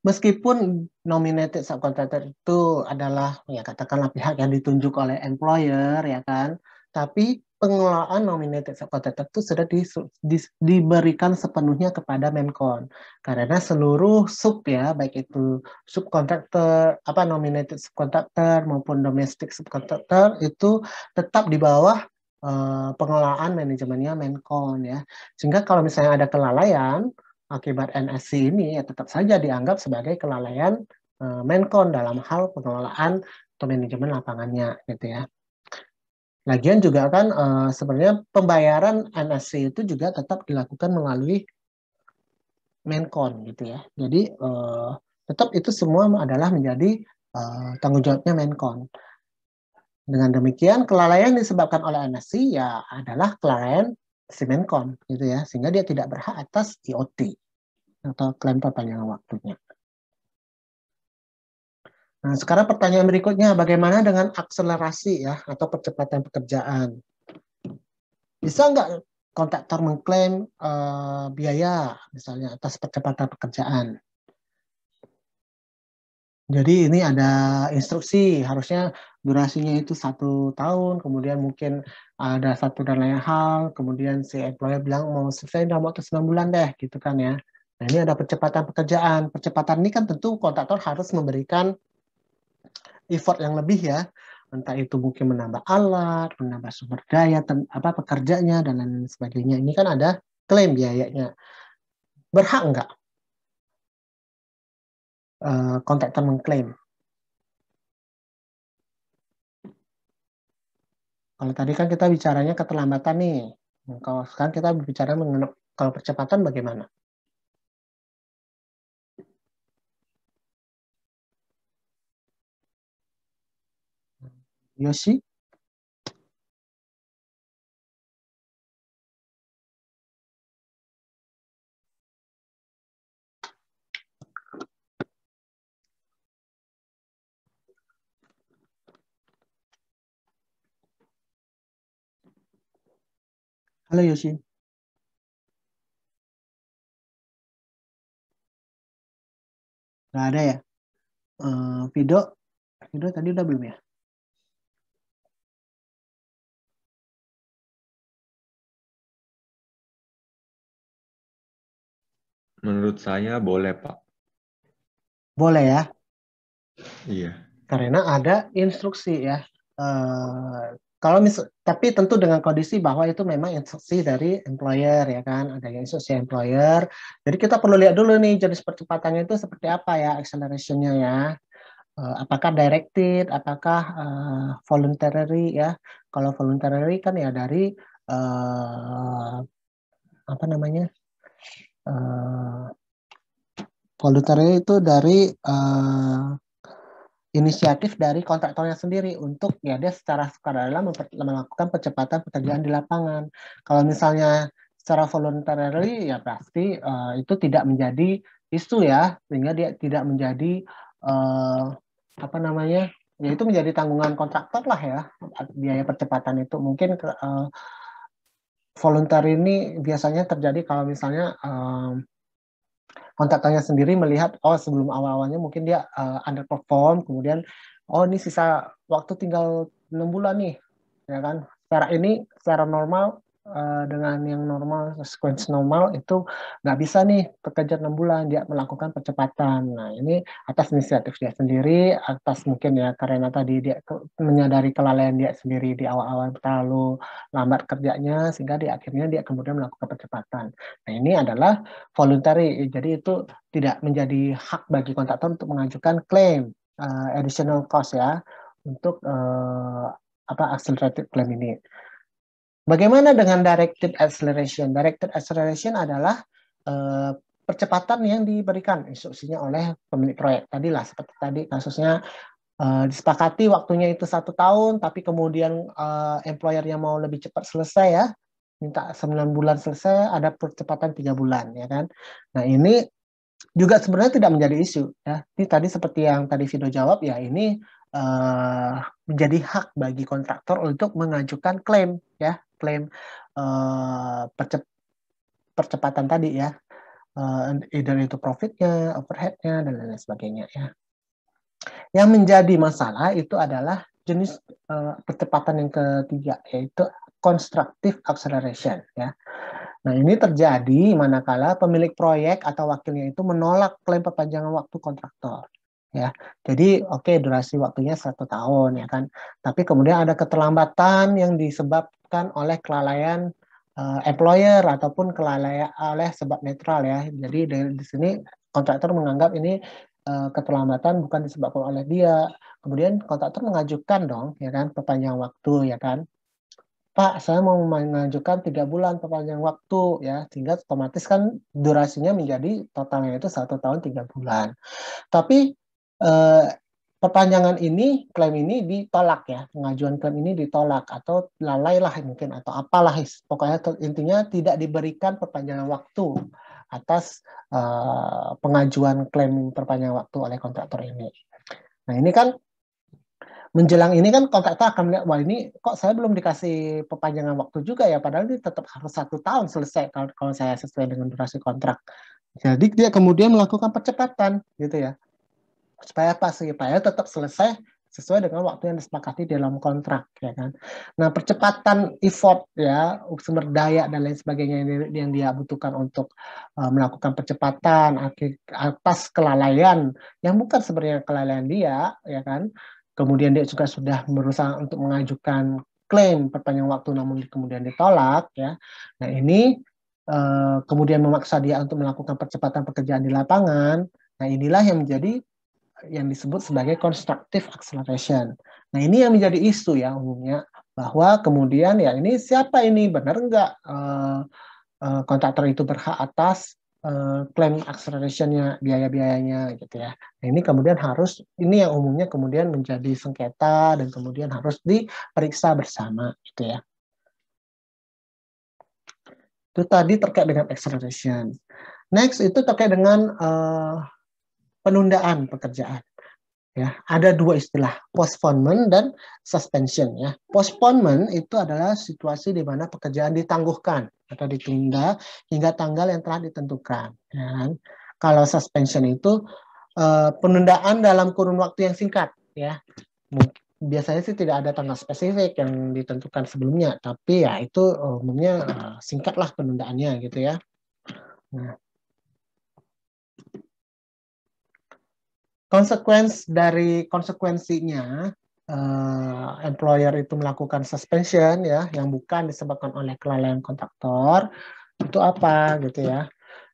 meskipun nominated subcontractor itu adalah ya katakanlah pihak yang ditunjuk oleh employer ya kan, tapi pengelolaan nominated subcontractor itu sudah diberikan sepenuhnya kepada Menkon. Karena seluruh sub ya, baik itu subkontraktor, nominated subcontractor maupun domestic subcontractor itu tetap di bawah pengelolaan manajemennya Menkon ya. Sehingga kalau misalnya ada kelalaian akibat NSC ini ya tetap saja dianggap sebagai kelalaian Menkon dalam hal pengelolaan atau manajemen lapangannya gitu ya. Lagian juga kan sebenarnya pembayaran NSC itu juga tetap dilakukan melalui Menkon gitu ya. Jadi tetap itu semua adalah menjadi tanggung jawabnya Menkon. Dengan demikian kelalaian disebabkan oleh NSC ya adalah kelalaian si Menkon gitu ya, sehingga dia tidak berhak atas IoT atau klaim perpanjangan waktunya. Nah, sekarang pertanyaan berikutnya, bagaimana dengan akselerasi ya atau percepatan pekerjaan? Bisa nggak kontraktor mengklaim biaya misalnya atas percepatan pekerjaan? Jadi ini ada instruksi, harusnya durasinya itu 1 tahun, kemudian mungkin ada satu dan lain hal, kemudian si employer bilang mau selesai dalam waktu 9 bulan deh, gitu kan ya. Nah ini ada percepatan pekerjaan. Percepatan ini kan tentu kontraktor harus memberikan effort yang lebih ya, entah itu mungkin menambah alat, menambah sumber daya, pekerjanya dan lain sebagainya. Ini kan ada klaim biayanya. Berhak nggak kontraktor mengklaim? Kalau tadi kan kita bicaranya keterlambatan nih. Kalau sekarang kita berbicara mengenai kalau percepatan bagaimana? Yoshi? Halo Yoshi. Nggak ada ya? Vido tadi udah belum ya? Menurut saya boleh, Pak. Boleh ya? Iya. Karena ada instruksi ya. Tapi tentu dengan kondisi bahwa itu memang instruksi dari employer ya kan, ada instruksi employer. Jadi kita perlu lihat dulu nih jenis percepatannya itu seperti apa ya, acceleration-nya ya. Apakah directed, apakah voluntary ya. Kalau voluntary kan ya dari voluntary itu dari inisiatif dari kontraktornya sendiri untuk ya dia secara sukarela melakukan percepatan pekerjaan di lapangan. Kalau misalnya secara voluntary ya pasti itu tidak menjadi isu ya, sehingga dia tidak menjadi ya itu menjadi tanggungan kontraktor lah ya, biaya percepatan itu. Mungkin voluntary ini biasanya terjadi kalau misalnya kontraktornya sendiri melihat sebelum awal-awalnya mungkin dia underperform, kemudian ini sisa waktu tinggal 6 bulan nih ya kan, secara normal dengan yang normal, sequence normal itu nggak bisa nih pekerja 6 bulan, dia melakukan percepatan. Nah ini atas inisiatif dia sendiri, atas mungkin ya karena tadi dia menyadari kelalaian dia sendiri di awal-awal terlalu lambat kerjanya, sehingga di akhirnya dia kemudian melakukan percepatan. Nah ini adalah voluntary, jadi itu tidak menjadi hak bagi kontraktor untuk mengajukan klaim additional cost ya untuk accelerated claim ini. Bagaimana dengan directed acceleration? Directed acceleration adalah percepatan yang diberikan instruksinya oleh pemilik proyek. Tadilah seperti tadi kasusnya disepakati waktunya itu 1 tahun, tapi kemudian employer-nya mau lebih cepat selesai ya, minta 9 bulan selesai, ada percepatan 3 bulan ya kan. Nah ini juga sebenarnya tidak menjadi isu ya. Ini tadi seperti yang tadi Vido jawab ya, ini menjadi hak bagi kontraktor untuk mengajukan klaim ya, klaim percepatan tadi ya, either itu profitnya, overheadnya dan lain sebagainya ya. Yang menjadi masalah itu adalah jenis percepatan yang ketiga, yaitu constructive acceleration ya. Nah ini terjadi manakala pemilik proyek atau wakilnya itu menolak klaim perpanjangan waktu kontraktor ya. Jadi oke, durasi waktunya 1 tahun ya kan, tapi kemudian ada keterlambatan yang disebabkan oleh kelalaian employer ataupun kelalaian oleh sebab netral ya. Jadi di sini kontraktor menganggap ini keterlambatan bukan disebabkan oleh dia. Kemudian kontraktor mengajukan dong ya kan perpanjangan waktu ya kan. Pak, saya mau mengajukan 3 bulan perpanjangan waktu ya, sehingga otomatis kan durasinya menjadi totalnya itu 1 tahun 3 bulan. Tapi perpanjangan ini, klaim ini ditolak ya, pengajuan klaim ini ditolak atau lalai lah mungkin atau apalah, pokoknya intinya tidak diberikan perpanjangan waktu atas pengajuan klaim perpanjangan waktu oleh kontraktor ini. Nah ini kan menjelang ini kan kontraktor akan melihat, wah ini kok saya belum dikasih perpanjangan waktu juga ya, padahal ini tetap harus 1 tahun selesai kalau saya sesuai dengan durasi kontrak. Jadi dia kemudian melakukan percepatan gitu ya, supaya apa sih? Supaya tetap selesai sesuai dengan waktu yang disepakati dalam kontrak ya kan. Nah percepatan effort ya, sumber daya dan lain sebagainya yang dia butuhkan untuk melakukan percepatan atas kelalaian yang bukan sebenarnya kelalaian dia ya kan. Kemudian dia juga sudah berusaha untuk mengajukan klaim perpanjangan waktu namun kemudian ditolak ya. Nah ini kemudian memaksa dia untuk melakukan percepatan pekerjaan di lapangan. Nah inilah yang menjadi yang disebut sebagai constructive acceleration. Nah ini yang menjadi isu ya umumnya, bahwa kemudian ya ini siapa ini, benar nggak kontraktor itu berhak atas klaim acceleration-nya, biaya-biayanya gitu ya. Nah, ini kemudian harus, ini yang umumnya kemudian menjadi sengketa dan kemudian harus diperiksa bersama gitu ya. Itu tadi terkait dengan acceleration. Next itu terkait dengan penundaan pekerjaan. Ya, ada 2 istilah, postponement dan suspension ya. Postponement itu adalah situasi di mana pekerjaan ditangguhkan atau ditunda hingga tanggal yang telah ditentukan. Ya. Kalau suspension itu penundaan dalam kurun waktu yang singkat ya. Biasanya sih tidak ada tanggal spesifik yang ditentukan sebelumnya, tapi ya itu umumnya singkatlah penundaannya gitu ya. Nah, konsekuensinya employer itu melakukan suspension ya yang bukan disebabkan oleh kelalaian kontraktor itu apa gitu ya.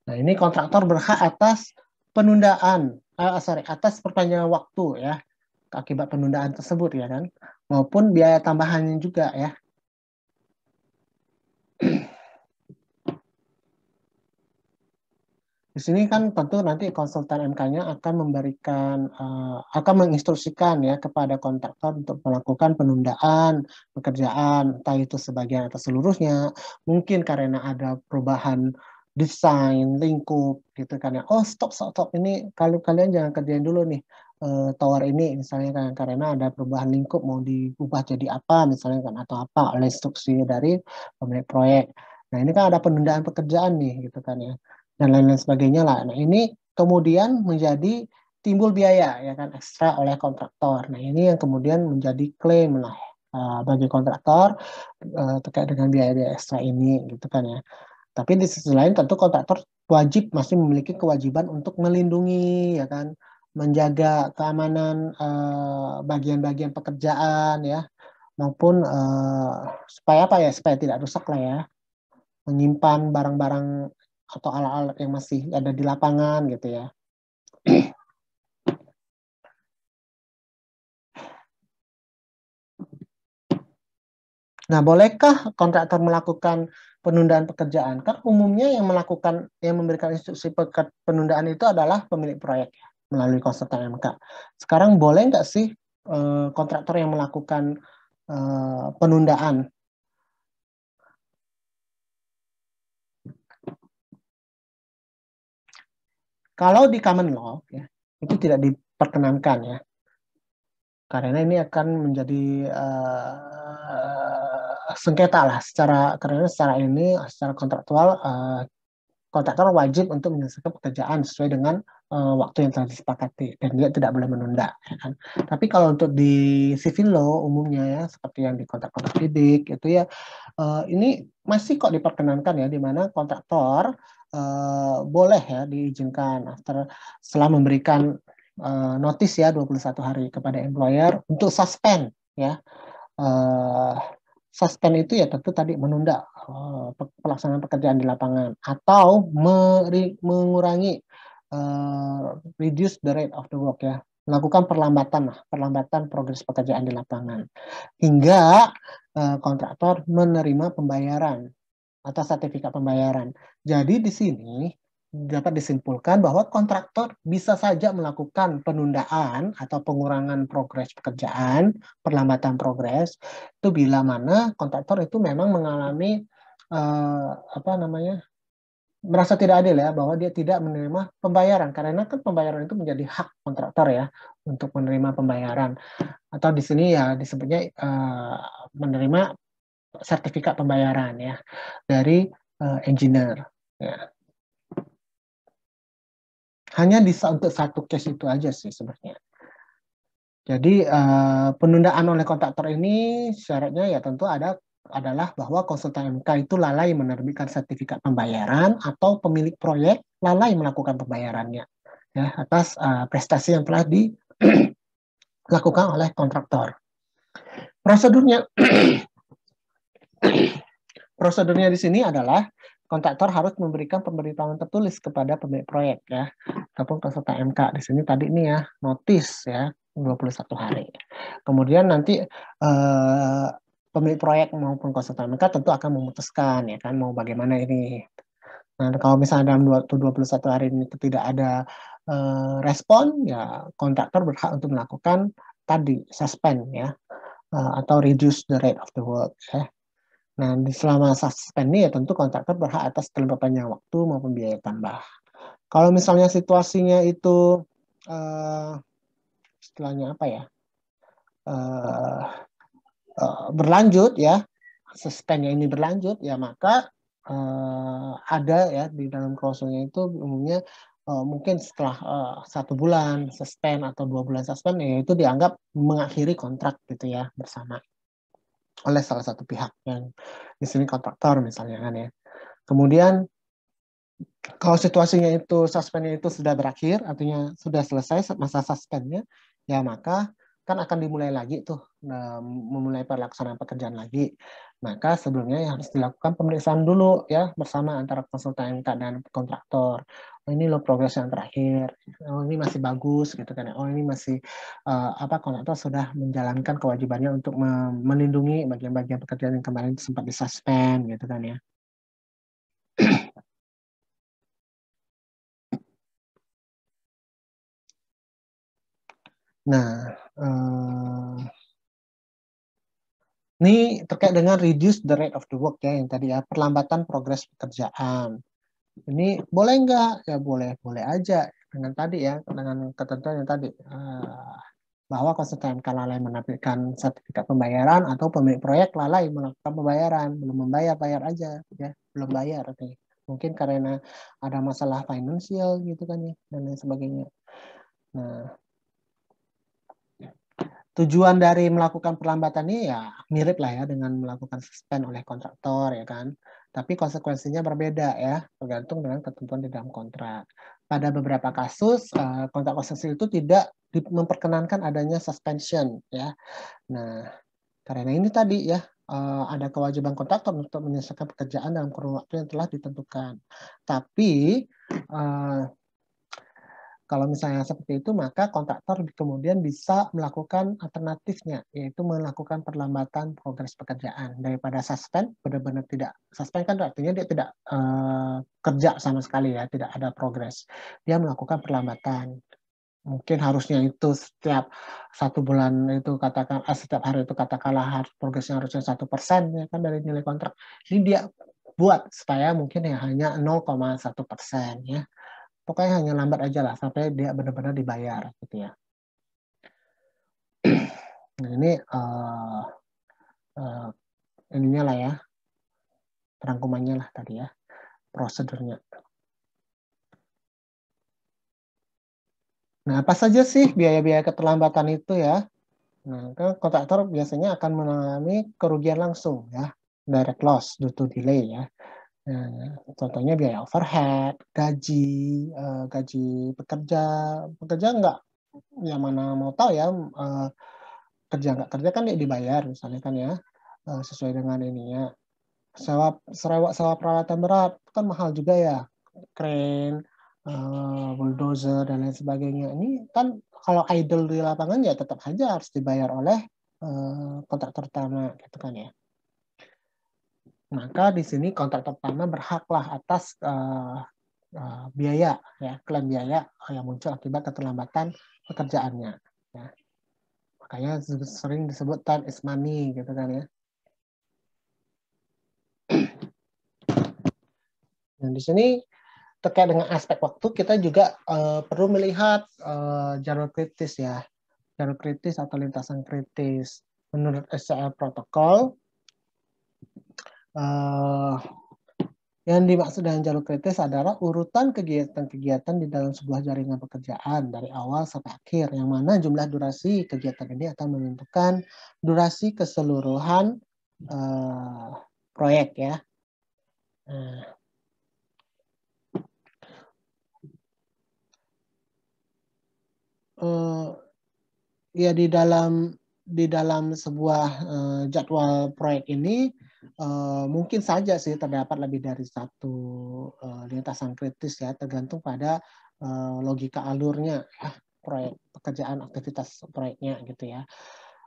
Nah ini kontraktor berhak atas penundaan atas perpanjangan waktu ya akibat penundaan tersebut ya kan, maupun biaya tambahannya juga ya. Di sini kan tentu nanti konsultan MK-nya akan memberikan, akan menginstruksikan ya kepada kontraktor untuk melakukan penundaan pekerjaan, entah itu sebagian atau seluruhnya, mungkin karena ada perubahan desain, lingkup gitu kan ya. Oh stop, ini kalau kalian jangan kerjain dulu nih tower ini misalnya kan, karena ada perubahan lingkup mau diubah jadi apa misalnya kan, atau apa oleh instruksi dari pemilik proyek. Nah ini kan ada penundaan pekerjaan nih gitu kan ya, dan lain-lain sebagainya lah. Nah ini kemudian menjadi timbul biaya ya kan ekstra oleh kontraktor. Nah ini yang kemudian menjadi klaim lah bagi kontraktor terkait dengan biaya-biaya ekstra ini gitu kan ya. Tapi di sisi lain tentu kontraktor masih memiliki kewajiban untuk melindungi ya kan, menjaga keamanan bagian-bagian pekerjaan ya, maupun supaya apa ya, supaya tidak rusak lah ya, menyimpan barang-barang atau alat-alat yang masih ada di lapangan gitu ya. Nah, bolehkah kontraktor melakukan penundaan pekerjaan? Kan umumnya yang memberikan instruksi penundaan itu adalah pemilik proyek ya, melalui konsultan MK. Sekarang boleh nggak sih kontraktor yang melakukan penundaan? Kalau di common law ya, itu tidak diperkenankan ya. Karena ini akan menjadi sengketa lah karena secara kontraktual kontraktor wajib untuk menyelesaikan pekerjaan sesuai dengan waktu yang telah disepakati dan dia tidak boleh menunda ya kan. Tapi kalau untuk di civil law umumnya ya seperti yang di kontrak-kontrak bidik itu ya ini masih kok diperkenankan ya, di mana kontraktor boleh ya diizinkan setelah memberikan notis ya 21 hari kepada employer untuk suspend ya. Suspend itu ya tentu tadi menunda pelaksanaan pekerjaan di lapangan atau mengurangi reduce the rate of the work ya, melakukan perlambatan progres pekerjaan di lapangan hingga kontraktor menerima pembayaran atau sertifikat pembayaran. Jadi di sini dapat disimpulkan bahwa kontraktor bisa saja melakukan penundaan atau pengurangan progres pekerjaan, perlambatan progres, itu bila mana kontraktor itu memang mengalami merasa tidak adil ya, bahwa dia tidak menerima pembayaran, karena kan pembayaran itu menjadi hak kontraktor ya untuk menerima pembayaran, atau di sini ya disebutnya menerima sertifikat pembayaran ya dari engineer ya. Hanya untuk satu case itu aja sih sebenarnya. Jadi penundaan oleh kontraktor ini syaratnya ya tentu adalah bahwa konsultan MK itu lalai menerbitkan sertifikat pembayaran atau pemilik proyek lalai melakukan pembayarannya ya atas prestasi yang telah dilakukan oleh kontraktor. Prosedurnya di sini adalah kontraktor harus memberikan pemberitahuan tertulis kepada pemilik proyek ya ataupun konsultan MK. Di sini tadi ini ya notis ya 21 hari. Kemudian nanti pemilik proyek maupun konsultan MK tentu akan memutuskan ya kan mau bagaimana ini. Nah, kalau misalnya dalam 21 hari ini tidak ada respon ya kontraktor berhak untuk melakukan tadi suspend ya atau reduce the rate of the work ya. Nah, selama suspend ini ya tentu kontraktor berhak atas kelembapannya waktu maupun biaya tambah. Kalau misalnya situasinya itu istilahnya apa ya, berlanjut ya, suspendnya ini berlanjut ya, maka ada ya di dalam klausulnya itu umumnya mungkin setelah 1 bulan suspend atau 2 bulan suspend ya itu dianggap mengakhiri kontrak gitu ya bersama oleh salah satu pihak yang di sini kontraktor misalnya kan ya. Kemudian kalau situasinya itu suspendnya itu sudah berakhir, artinya sudah selesai masa suspendnya, ya maka kan akan dimulai lagi tuh, memulai pelaksanaan pekerjaan lagi. Maka sebelumnya harus dilakukan pemeriksaan dulu ya bersama antara konsultan MK dan kontraktor. Oh ini loh progres yang terakhir. Oh ini masih bagus gitu kan. Oh ini masih kontraktor sudah menjalankan kewajibannya untuk melindungi bagian-bagian pekerjaan yang kemarin sempat disuspend gitu kan ya. Nah, ini terkait dengan reduce the rate of the work ya, yang tadi ya, perlambatan progres pekerjaan. Ini boleh nggak? Ya boleh aja. Dengan tadi ya, dengan ketentuan yang tadi. Bahwa konsultan MK lalai menerbitkan sertifikat pembayaran atau pemilik proyek lalai melakukan pembayaran. Belum membayar, bayar aja. Ya, belum bayar. Nih. Mungkin karena ada masalah finansial gitu kan ya, dan lain sebagainya. Nah, tujuan dari melakukan perlambatan ini ya mirip lah ya dengan melakukan suspend oleh kontraktor ya kan. Tapi konsekuensinya berbeda ya, tergantung dengan ketentuan di dalam kontrak. Pada beberapa kasus kontrak konstruksi itu tidak memperkenankan adanya suspension ya. Nah, karena ini tadi ya ada kewajiban kontraktor untuk menyelesaikan pekerjaan dalam kurun waktu yang telah ditentukan. Tapi Kalau misalnya seperti itu, maka kontraktor kemudian bisa melakukan alternatifnya, yaitu melakukan perlambatan progres pekerjaan. Daripada suspend, benar-benar tidak. Suspend kan artinya dia tidak kerja sama sekali ya, tidak ada progres. Dia melakukan perlambatan. Mungkin harusnya itu setiap 1 bulan itu katakan, setiap hari itu katakanlah progresnya harusnya 1% ya kan dari nilai kontrak. Ini dia buat supaya mungkin ya hanya 0,1% ya. Pokoknya hanya lambat aja lah sampai dia benar-benar dibayar gitu ya. Nah, ini ininya lah ya, perangkumannya lah tadi ya, prosedurnya. Nah, apa saja sih biaya-biaya keterlambatan itu ya? Nah, kontraktor biasanya akan mengalami kerugian langsung ya, direct loss due to delay ya. Nah, contohnya biaya overhead, gaji pekerja nggak, yang mana mau tahu ya, kerja nggak kerja kan dia dibayar misalnya kan ya, sesuai dengan ininya. Sewa peralatan berat kan mahal juga ya, crane, bulldozer dan lain sebagainya. Ini kan kalau idle di lapangan ya tetap saja harus dibayar oleh kontraktor utama gitu kan ya. Maka di sini kontraktor utama berhaklah atas biaya ya, klaim biaya yang muncul akibat keterlambatan pekerjaannya ya. Makanya sering disebut time is money gitu kan ya. Nah, di sini terkait dengan aspek waktu kita juga perlu melihat jalur kritis ya. Jalur kritis atau lintasan kritis. Menurut SCL protokol, yang dimaksud dengan jalur kritis adalah urutan kegiatan-kegiatan di dalam sebuah jaringan pekerjaan dari awal sampai akhir, yang mana jumlah durasi kegiatan ini akan menentukan durasi keseluruhan proyek ya. Ya di dalam sebuah jadwal proyek ini mungkin saja sih terdapat lebih dari satu lintasan kritis ya, tergantung pada logika alurnya ya, proyek pekerjaan aktivitas proyeknya gitu ya.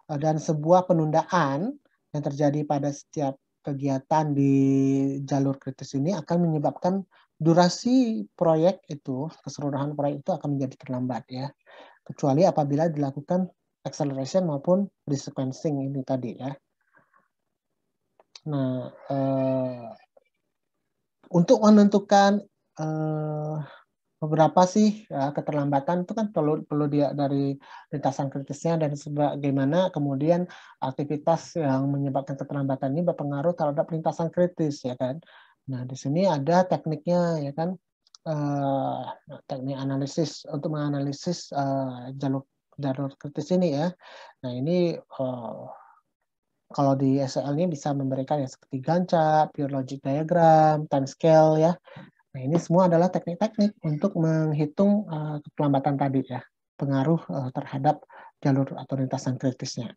Dan sebuah penundaan yang terjadi pada setiap kegiatan di jalur kritis ini akan menyebabkan durasi proyek itu, keseluruhan proyek itu akan menjadi terlambat ya. Kecuali apabila dilakukan acceleration maupun resequencing ini tadi ya. Nah, untuk menentukan beberapa sih ya, keterlambatan itu kan perlu dia dari lintasan kritisnya dan sebagaimana kemudian aktivitas yang menyebabkan keterlambatan ini berpengaruh terhadap lintasan kritis ya kan. Nah, di sini ada tekniknya ya kan, teknik analisis untuk menganalisis jalur kritis ini ya. Nah, ini kalau di SL ini bisa memberikan ya seperti Gantt chart, pure logic diagram, time scale ya. Nah, ini semua adalah teknik-teknik untuk menghitung keterlambatan tadi ya, pengaruh terhadap jalur atau lintasan kritisnya.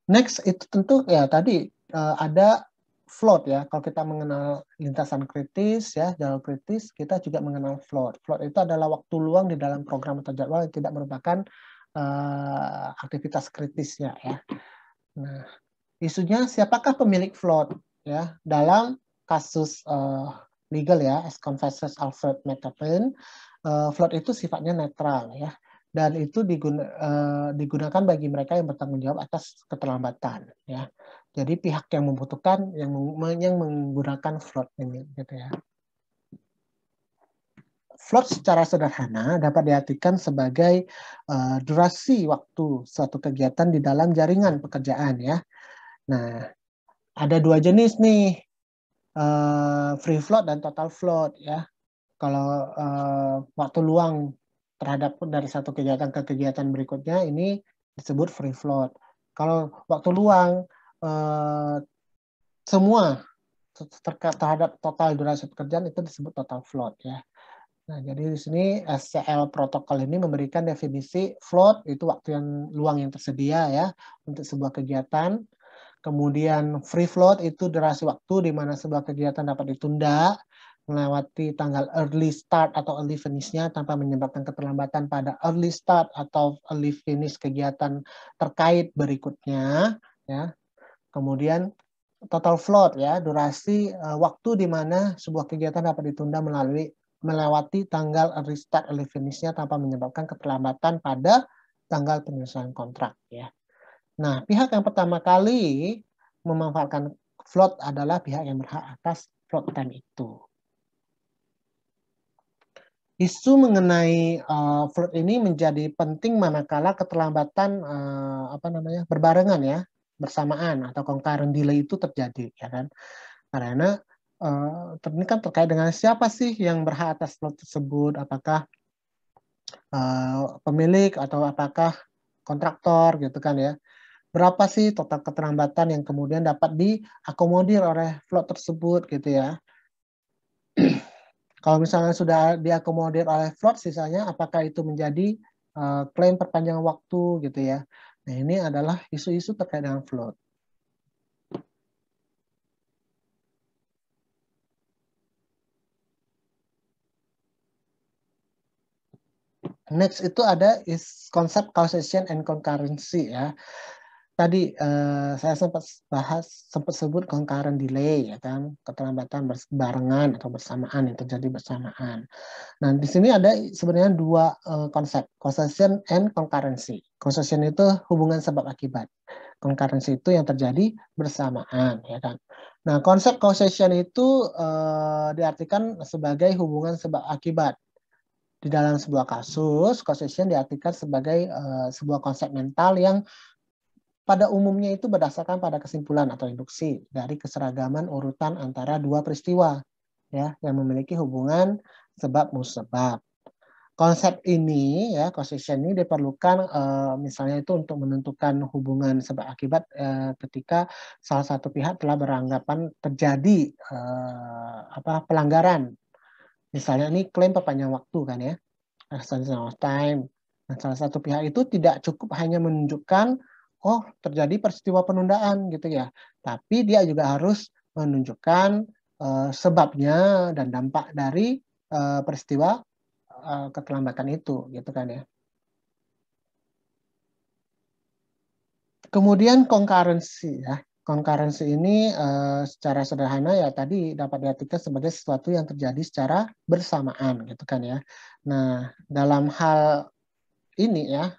Next itu tentu ya tadi ada float ya. Kalau kita mengenal lintasan kritis ya, jalur kritis, kita juga mengenal float. Float itu adalah waktu luang di dalam program atau jadwal yang tidak merupakan aktivitas kritisnya ya. Nah, isunya siapakah pemilik float ya? Dalam kasus legal ya, as confesses Alfred McCaffrey, float itu sifatnya netral ya, dan itu digunakan bagi mereka yang bertanggung jawab atas keterlambatan ya. Jadi pihak yang membutuhkan yang menggunakan float ini gitu ya. Float secara sederhana dapat diartikan sebagai durasi waktu suatu kegiatan di dalam jaringan pekerjaan ya. Nah, ada dua jenis nih, free float dan total float ya. Kalau waktu luang terhadap dari satu kegiatan ke kegiatan berikutnya ini disebut free float. Kalau waktu luang semua terhadap total durasi pekerjaan itu disebut total float ya. Nah, jadi di sini SCL protokol ini memberikan definisi float itu waktu yang luang yang tersedia ya untuk sebuah kegiatan. Kemudian free float itu durasi waktu di mana sebuah kegiatan dapat ditunda melewati tanggal early start atau early finish-nya tanpa menyebabkan keterlambatan pada early start atau early finish kegiatan terkait berikutnya, ya. Kemudian total float, ya, durasi waktu di mana sebuah kegiatan dapat ditunda melewati tanggal early start early finish-nya tanpa menyebabkan keterlambatan pada tanggal penyelesaian kontrak, ya. Nah, pihak yang pertama kali memanfaatkan float adalah pihak yang berhak atas float time itu. Isu mengenai float ini menjadi penting manakala keterlambatan berbarengan, ya, bersamaan atau concurrent delay itu terjadi, ya kan? Karena ini kan terkait dengan siapa sih yang berhak atas float tersebut, apakah pemilik atau apakah kontraktor, gitu kan, ya. Berapa sih total keterlambatan yang kemudian dapat diakomodir oleh float tersebut, gitu, ya. Kalau misalnya sudah diakomodir oleh float, sisanya apakah itu menjadi klaim perpanjangan waktu, gitu, ya. Nah, ini adalah isu-isu terkait dengan float. Next itu ada konsep causation and concurrency, ya. Tadi saya sempat sebut concurrent delay, ya kan, keterlambatan berbarengan atau bersamaan yang terjadi bersamaan. Nah, di sini ada sebenarnya dua konsep, causation and concurrency. Causation itu hubungan sebab akibat. Concurrency itu yang terjadi bersamaan, ya kan. Nah, konsep causation itu diartikan sebagai hubungan sebab akibat. Di dalam sebuah kasus, causation diartikan sebagai sebuah konsep mental yang pada umumnya itu berdasarkan pada kesimpulan atau induksi dari keseragaman urutan antara dua peristiwa, ya, yang memiliki hubungan sebab musabab. Konsep ini, ya, causation ini diperlukan misalnya itu untuk menentukan hubungan sebab akibat ketika salah satu pihak telah beranggapan terjadi pelanggaran. Misalnya ini klaim perpanjangan waktu, kan, ya, extension of time. Nah, salah satu pihak itu tidak cukup hanya menunjukkan oh terjadi peristiwa penundaan, gitu, ya, tapi dia juga harus menunjukkan sebabnya dan dampak dari peristiwa keterlambatan itu, gitu kan, ya. Kemudian concurrency, ya. Concurrency ini secara sederhana ya tadi dapat diartikan sebagai sesuatu yang terjadi secara bersamaan, gitu kan, ya. Nah, dalam hal ini, ya,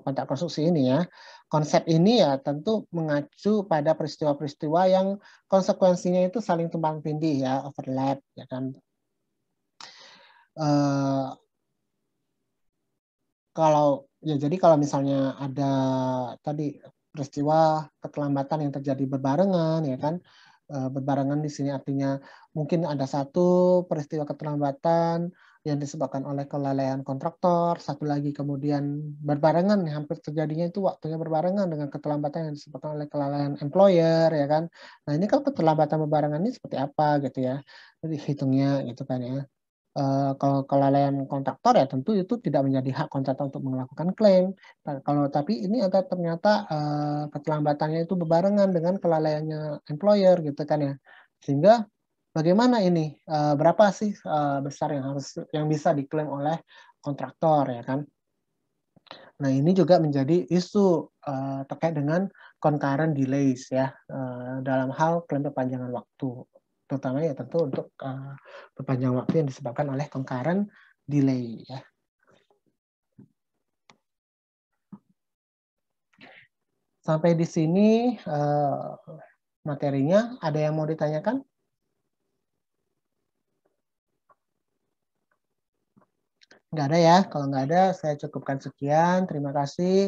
kontrak konstruksi ini, ya, konsep ini ya tentu mengacu pada peristiwa-peristiwa yang konsekuensinya itu saling tumpang tindih, ya, overlap, ya kan. Jadi kalau misalnya ada tadi peristiwa keterlambatan yang terjadi berbarengan, ya kan, berbarengan di sini artinya mungkin ada satu peristiwa keterlambatan yang disebabkan oleh kelalaian kontraktor, satu lagi kemudian berbarengan, hampir terjadinya itu waktunya berbarengan dengan keterlambatan yang disebabkan oleh kelalaian employer, ya kan. Nah, ini kan keterlambatan berbarengan ini seperti apa, gitu, ya, jadi hitungnya, gitu kan, ya. Kalau kelalaian kontraktor ya tentu itu tidak menjadi hak kontraktor untuk melakukan klaim. Tapi ini ada ternyata keterlambatannya itu berbarengan dengan kelalaiannya employer, gitu kan, ya. Sehingga bagaimana ini berapa sih besar yang bisa diklaim oleh kontraktor, ya kan. Nah, ini juga menjadi isu terkait dengan concurrent delays, ya, dalam hal klaim perpanjangan waktu. Terutama ya tentu untuk perpanjangan waktu yang disebabkan oleh concurrent delay, ya. Sampai di sini materinya. Ada yang mau ditanyakan? Nggak ada, ya. Kalau nggak ada, saya cukupkan sekian. Terima kasih.